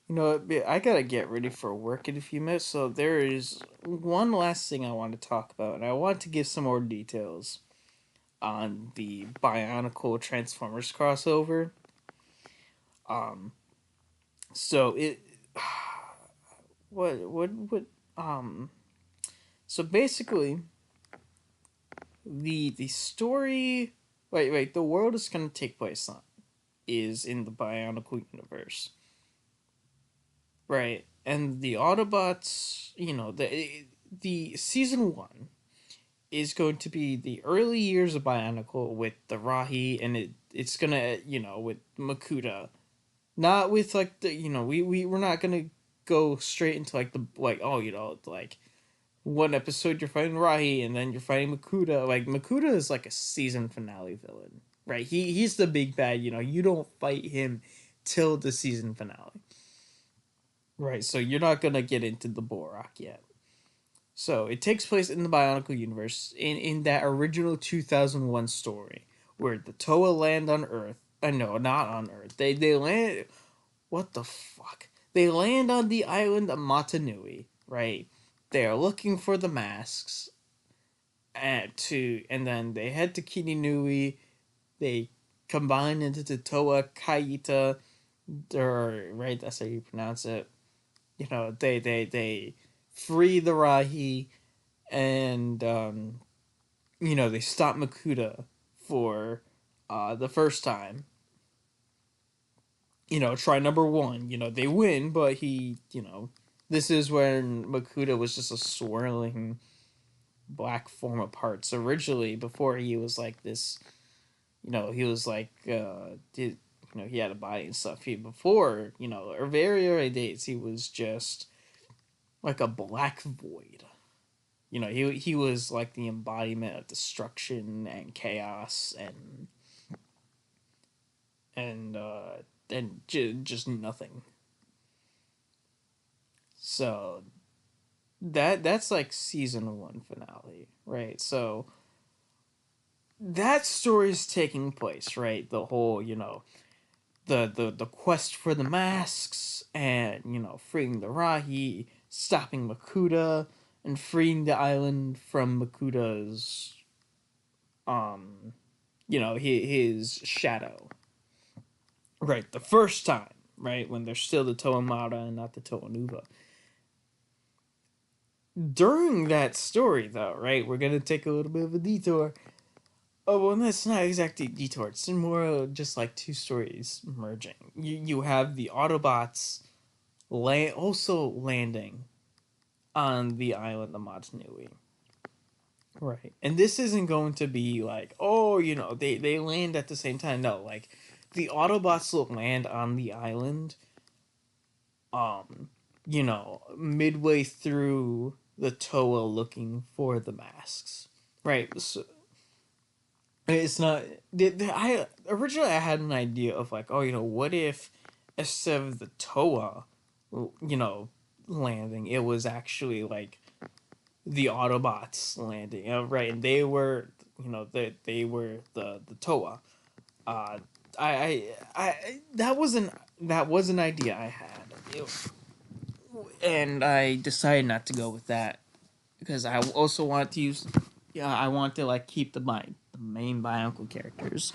A: you know, I gotta get ready for work in a few minutes, so there is one last thing I want to talk about, and I want to give some more details on the Bionicle Transformers crossover. Um, so it, what, um, so basically, the story, the world is gonna take place on is in the Bionicle universe, right? And the Autobots, the season one is going to be the early years of Bionicle with the Rahi, and it's gonna, with Makuta, not with like the, we're not gonna go straight into like the like, oh, like one episode you're fighting Rahi and then you're fighting Makuta. Like Makuta is like a season finale villain, right? He's the big bad. You don't fight him till the season finale, right? So you're not gonna get into the Borak yet. So it takes place in the Bionicle universe in that original 2001 story where the Toa land on Earth. No, not on Earth. They land. What the fuck? They land on the island of Matanui, right? They are looking for the masks, and then they head to Kininui. They combine into the Toa Kaita, or right, that's how you pronounce it. They free the Rahi, and they stop Makuta for the first time. Try number one. They win, but this is when Makuta was just a swirling black form of parts originally. Before he was like this, he was like he had a body and stuff. Before, or very early days, he was just like a black void. He was like the embodiment of destruction and chaos and just nothing. So that's like season one finale, right? So that story is taking place, right? The whole, the quest for the masks, and freeing the Rahi, stopping Makuta, and freeing the island from Makuta's his shadow. Right, the first time, right, when they're still the Toa Mara and not the Toa Nuva. During that story, though, right, we're gonna take a little bit of a detour. Oh, well, that's not exactly a detour. It's more just like two stories merging. You have the Autobots also landing on the island of Matanui. Right. And this isn't going to be like, oh, they land at the same time. No, like the Autobots will land on the island um midway through the Toa looking for the masks. Right. So it's not I originally I had an idea of like, oh, what if instead of the Toa, you know, landing, it was actually like the Autobots landing, right? And they were, they were the Toa. Uh, that was an idea I had, and I decided not to go with that because I also wanted to use, yeah, I want to like keep the main Bionicle characters.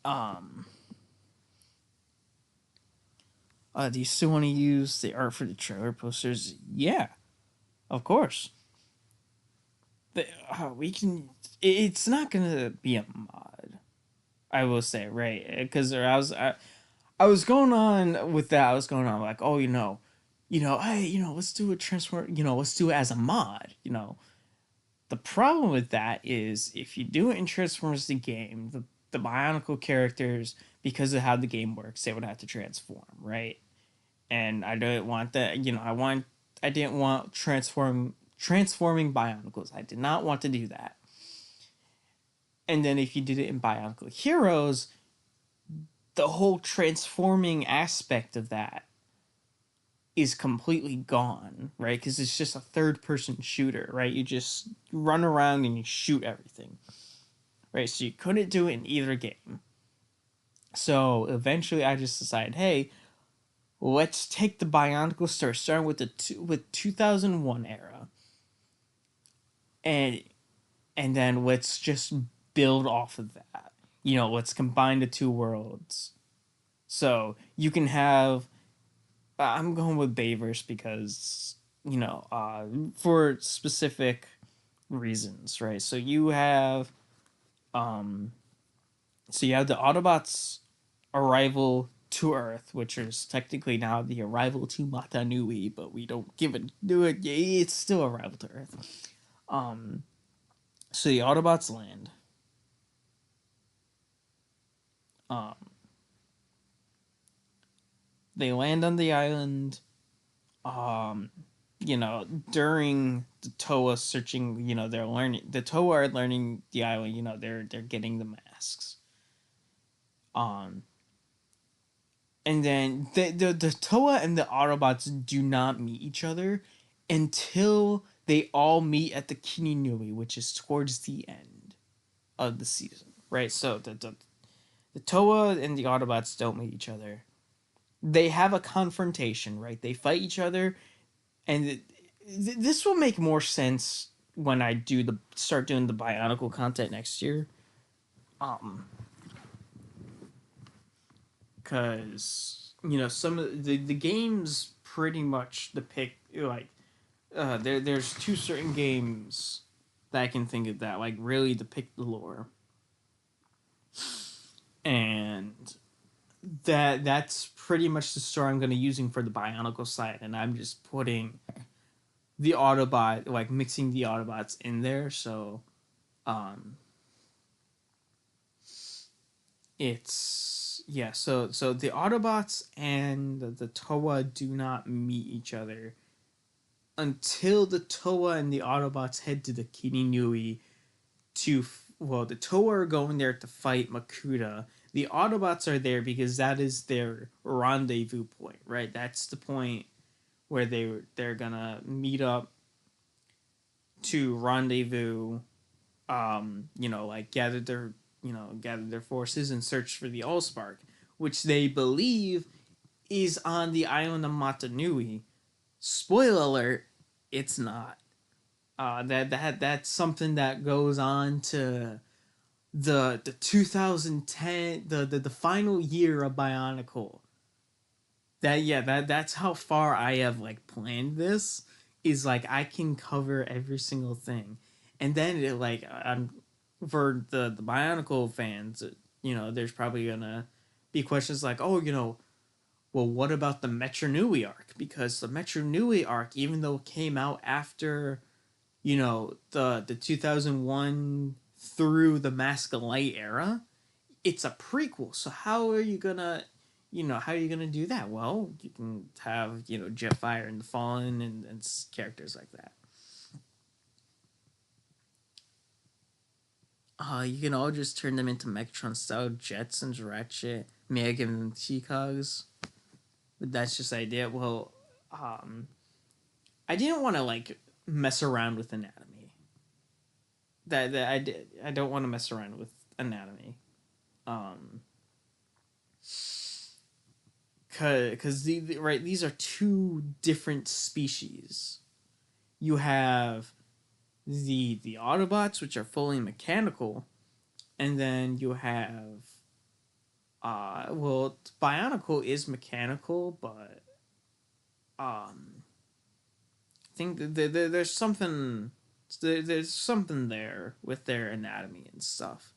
A: Um, do you still want to use the art for the trailer posters? Yeah, of course. We can. It's not gonna be a mod. I will say, right? Because I was going on with that. I was going on like, oh, hey, let's do a transform. Let's do it as a mod. The problem with that is if you do it in Transformers the game, the Bionicle characters, because of how the game works, they would have to transform, right? And I don't want that. I didn't want transforming Bionicles. I did not want to do that. And then if you did it in Bionicle Heroes, the whole transforming aspect of that is completely gone, right? Because it's just a third person shooter, right? You just run around and you shoot everything, right? So you couldn't do it in either game. So eventually I just decided, hey, let's take the Bionicle Star starting with with 2001 era, and then let's just build off of that. Let's combine the two worlds. So you can have. I'm going with Bayverse because for specific reasons, right? Um, so you have the Autobots' arrival to Earth, which is technically now the arrival to Mata Nui, but we don't give it do it. It's still arrival to Earth. Um, so the Autobots land. Um, they land on the island. Um, during the Toa searching, they're learning. The Toa are learning the island. They're getting the masks. Um, and then the Toa and the Autobots do not meet each other until they all meet at the Kininui, which is towards the end of the season, right? So the Toa and the Autobots don't meet each other. They have a confrontation, right? They fight each other, and this will make more sense when I start doing the Bionicle content next year. Because some of the games pretty much depict like there's two certain games that I can think of that like really depict the lore, and that's pretty much the story I'm going to using for the Bionicle side, and I'm just putting the Autobot like mixing the Autobots in there, so um it's yeah, so the Autobots and the Toa do not meet each other until the Toa and the Autobots head to the Kininui the Toa are going there to fight Makuta. The Autobots are there because that is their rendezvous point, right? That's the point where they're gonna meet up to rendezvous. Like gather their forces and search for the Allspark, which they believe is on the island of Matanui. Spoiler alert, it's not. That's something that goes on to the 2010 the final year of Bionicle. That's how far I have like planned this is like I can cover every single thing, and then it like I'm for the Bionicle fans. There's probably gonna be questions like, oh, well, what about the Metro Nui arc? Because the Metro Nui arc, even though it came out after the 2001 through the Mask of Light era, it's a prequel. So how are you gonna do that? Well, you can have Jetfire and the Fallen and characters like that. You can all just turn them into Megatron style jets and Ratchet. May I give them T-Cogs? But that's just the idea. Well, um, I didn't want to like mess around with anatomy. That I did. I don't want to mess around with anatomy. Um, because right, these are two different species. You have the Autobots, which are fully mechanical, and then you have Bionicle is mechanical, but I think there's something there's something there with their anatomy and stuff.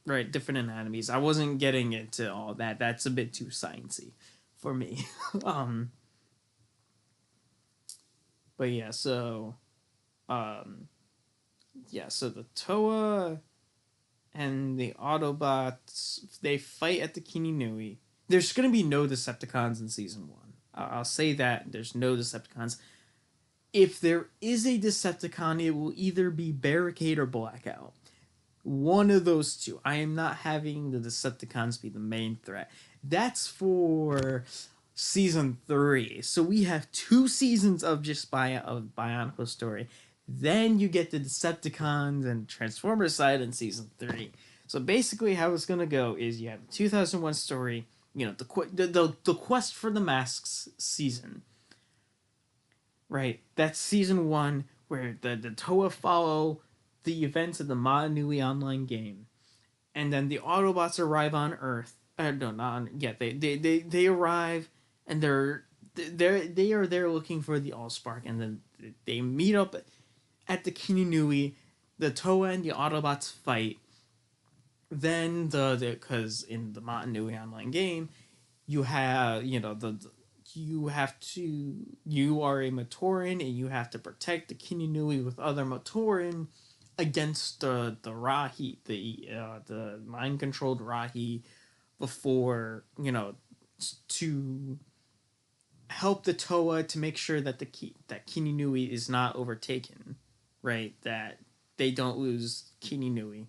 A: Right, different anatomies. I wasn't getting into all that. That's a bit too sciencey for me. um, but um, so the Toa and the Autobots they fight at the Kininui. There's gonna be no Decepticons in season one. I'll say that there's no Decepticons. If there is a Decepticon, it will either be Barricade or Blackout. One of those two. I am not having the Decepticons be the main threat. That's for season 3. So we have 2 seasons of just of Bionicle story. Then you get the Decepticons and Transformers side in season 3. So basically, how it's gonna go is you have the 2001 story. You know, the quest for the masks season. Right, that's season 1 where the Toa follow the events of the Matanui online game, and then the Autobots arrive on Earth. No, not on. Yeah, they arrive, and they are there looking for the Allspark, and then they meet up at the Kininui. The Toa and the Autobots fight. Then because in the Matanui online game, you have you have to you are a Matoran and you have to protect the Kininui with other Matoran against the Rahi, the mind controlled Rahi, before to help the Toa to make sure that that Kininui is not overtaken, right? That they don't lose Kininui.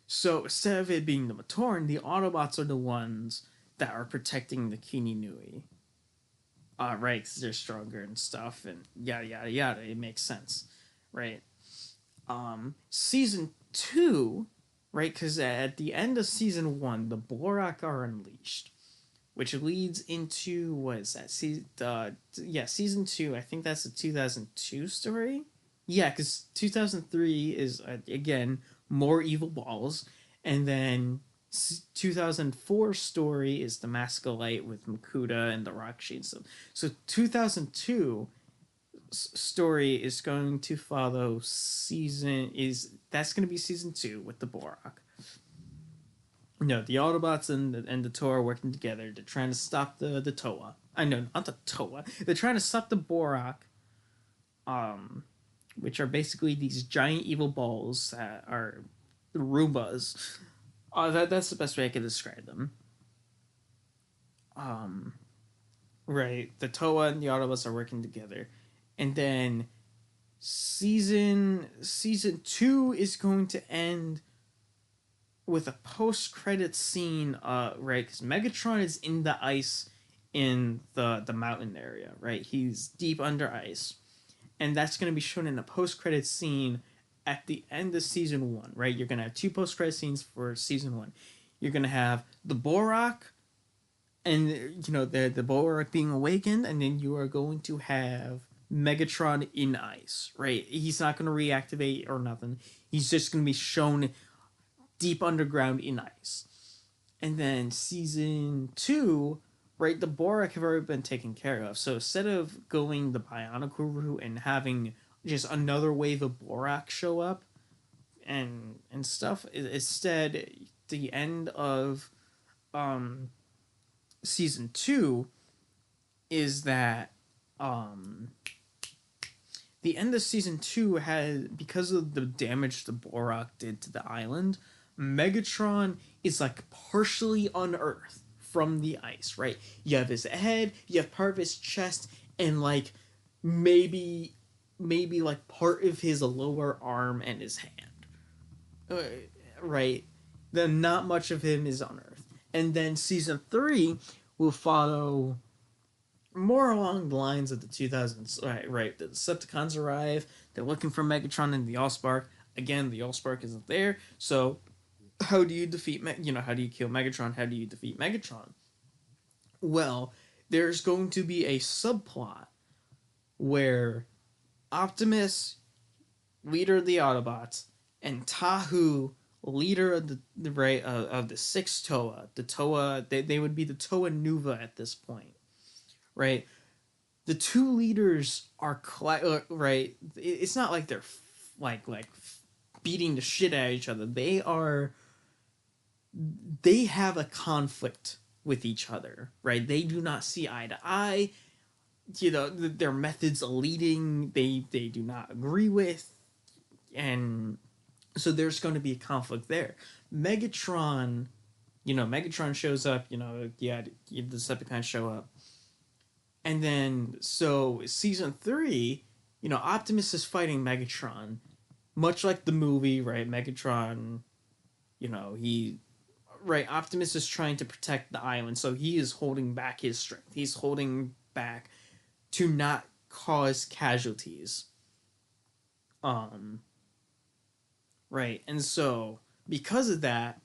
A: So instead of it being the Matoran, the Autobots are the ones that are protecting the Kininui. Right, because they're stronger and stuff, and yada yada yada. It makes sense, right? Season 2, right? Because at the end of season 1, the Borak are unleashed, which leads into what is that? Season 2. I think that's the 2002 story. Yeah, because 2003 is again more evil balls, and then 2004 story is the Mascolite with Makuta and the Rock Sheets. So 2002 story is going to follow that's going to be season 2 with the Borak. No, the Autobots and the Toa are working together. They're trying to stop the Toa. I know, not the Toa. They're trying to stop the Borak, which are basically these giant evil balls that are Roombas. That's the best way I can describe them. Right. The Toa and the Autobots are working together, and then season 2 is going to end with a post credit scene. Right, because Megatron is in the ice in the mountain area. Right, he's deep under ice, and that's going to be shown in a post credit scene at the end of season 1. Right, you're going to have 2 post credit scenes for season 1. You're going to have the Borak, and the Borak being awakened, and then you are going to have Megatron in ice. Right, he's not going to reactivate or nothing. He's just going to be shown deep underground in ice. And then season 2, right, the Borak have already been taken care of. So instead of going the Bionicle route and having just another wave of Borak show up and stuff, instead the end of season 2 is that the end of season 2 has, because of the damage the Borak did to the island, Megatron is like partially unearthed from the ice, right? You have his head, you have part of his chest, and like maybe like part of his lower arm and his hand. Right? Then not much of him is unearthed. And then season 3 will follow more along the lines of the 2000s. Right. The Decepticons arrive. They're looking for Megatron and the Allspark. Again, the Allspark isn't there. So, how do you defeat? How do you kill Megatron? How do you defeat Megatron? Well, there's going to be a subplot where Optimus, leader of the Autobots, and Tahu, leader of the sixth Toa, the Toa, they would be the Toa Nuva at this point, right? The two leaders are right. It's not like they're like beating the shit out of each other. They have a conflict with each other, right? They do not see eye to eye. Their methods of leading they do not agree with, and so there's going to be a conflict there. Megatron shows up. The Decepticons show up, And then, so season three, Optimus is fighting Megatron, much like the movie, right? Megatron, he, right, Optimus is trying to protect the island, so he is holding back his strength. He's holding back to not cause casualties. Um, right, and so because of that,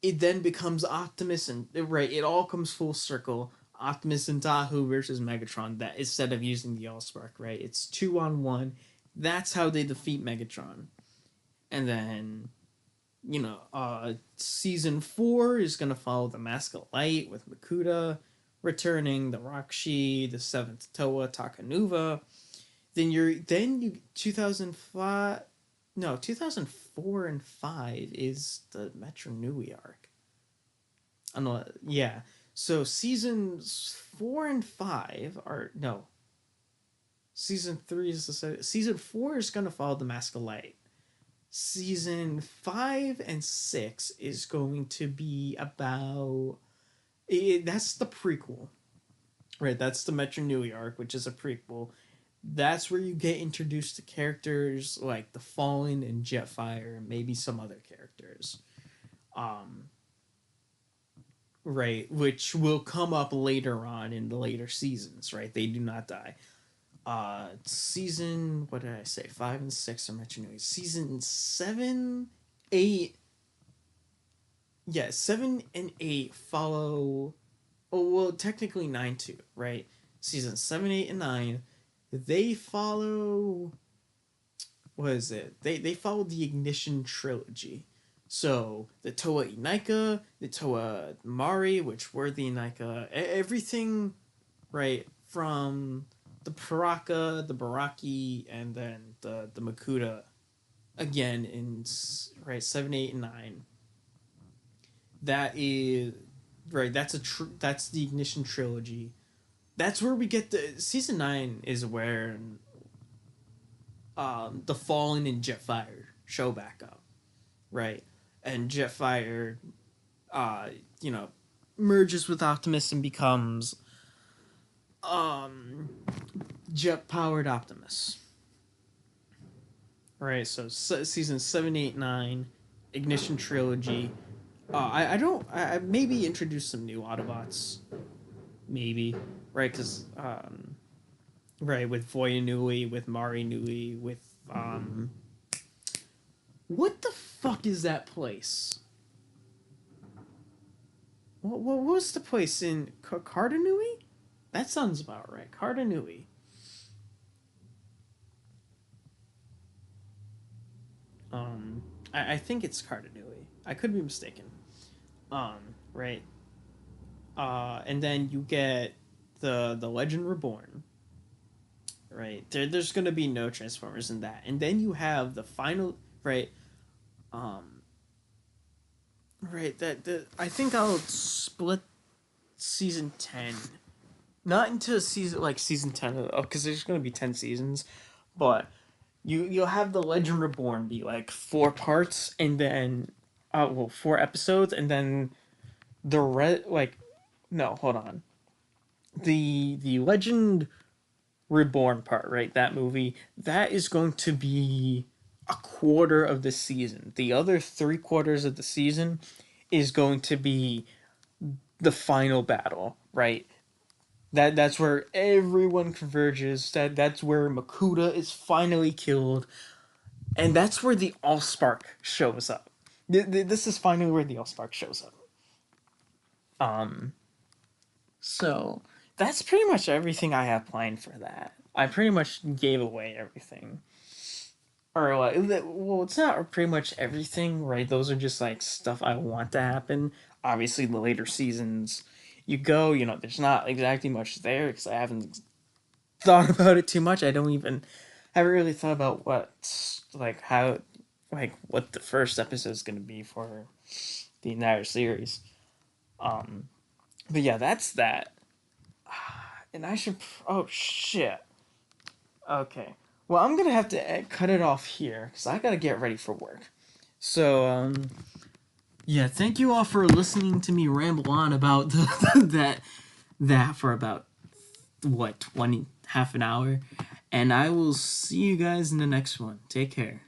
A: it then becomes Optimus and right. It all comes full circle. Optimus and Tahu versus Megatron. That instead of using the Allspark, right? It's 2-on-1. That's how they defeat Megatron. And then, season 4 is gonna follow the Mask of Light with Makuta returning, the Rakshi, the seventh Toa, Takanuva. Then you 2005. No, 2004 and 5 is the Metro Nui arc. Oh, no, yeah. So seasons 4 and 5 are no. Season 3 is season 4 is gonna follow the Mask of Light. Season 5 and 6 is going to be about that's the prequel. Right, that's the Metro Nui arc, which is a prequel. That's where you get introduced to characters like the Fallen and Jetfire, and maybe some other characters. Um, right, which will come up later on in the later seasons, right? They do not die. Season, what did I say? 5 and 6 are mentioned. Season 7, 8, yeah, 7 and 8 follow, oh, well, technically 9 too, right? Season 7, 8, and 9, they follow, what is it? They follow the Ignition trilogy. So the Toa Inaika, the Toa Mari, which were the Inaika, everything, right, from the Paraka, the Baraki, and then the Makuta, again in right 7, 8, and 9. That is right. That's the Ignition trilogy. That's where we get the season 9 is where the Fallen and Jetfire show back up, right? And Jetfire, uh, you know, merges with Optimus and becomes um jet powered Optimus. Right, so season 7, 8, 9, Ignition trilogy. I don't. I maybe introduce some new Autobots. Maybe, right? Because right, with Voya Nui, with Mari Nui, with what the fuck is that place? What was the place in Cardanui? That sounds about right. Cardanui. I think it's Cardanui. I could be mistaken. Right. And then you get the Legend Reborn. Right. There's gonna be no Transformers in that, and then you have the final right. Um. Right. That I think I'll split season 10, not into season 10, because there's gonna be 10 seasons, but you'll have the Legend Reborn be like 4 parts, and then 4 episodes, and then the red like no, hold on. The Legend Reborn part, right? That movie, that is going to be a quarter of the season. The other 3 quarters of the season is going to be the final battle, right? That's where everyone converges. That's where Makuta is finally killed, and that's where the Allspark shows up. This is finally where the Allspark shows up. Um, so that's pretty much everything I have planned for that. I pretty much gave away everything. Or like, well, it's not pretty much everything, right? Those are just like stuff I want to happen. Obviously, the later seasons, there's not exactly much there because I haven't thought about it too much. Haven't really thought about what the first episode is going to be for the entire series. Um, but yeah, that's that. And I should. Oh shit. Okay. Well, I'm gonna have to cut it off here because I gotta get ready for work. So, yeah. Thank you all for listening to me ramble on about that for about what, 20, half an hour. And I will see you guys in the next one. Take care.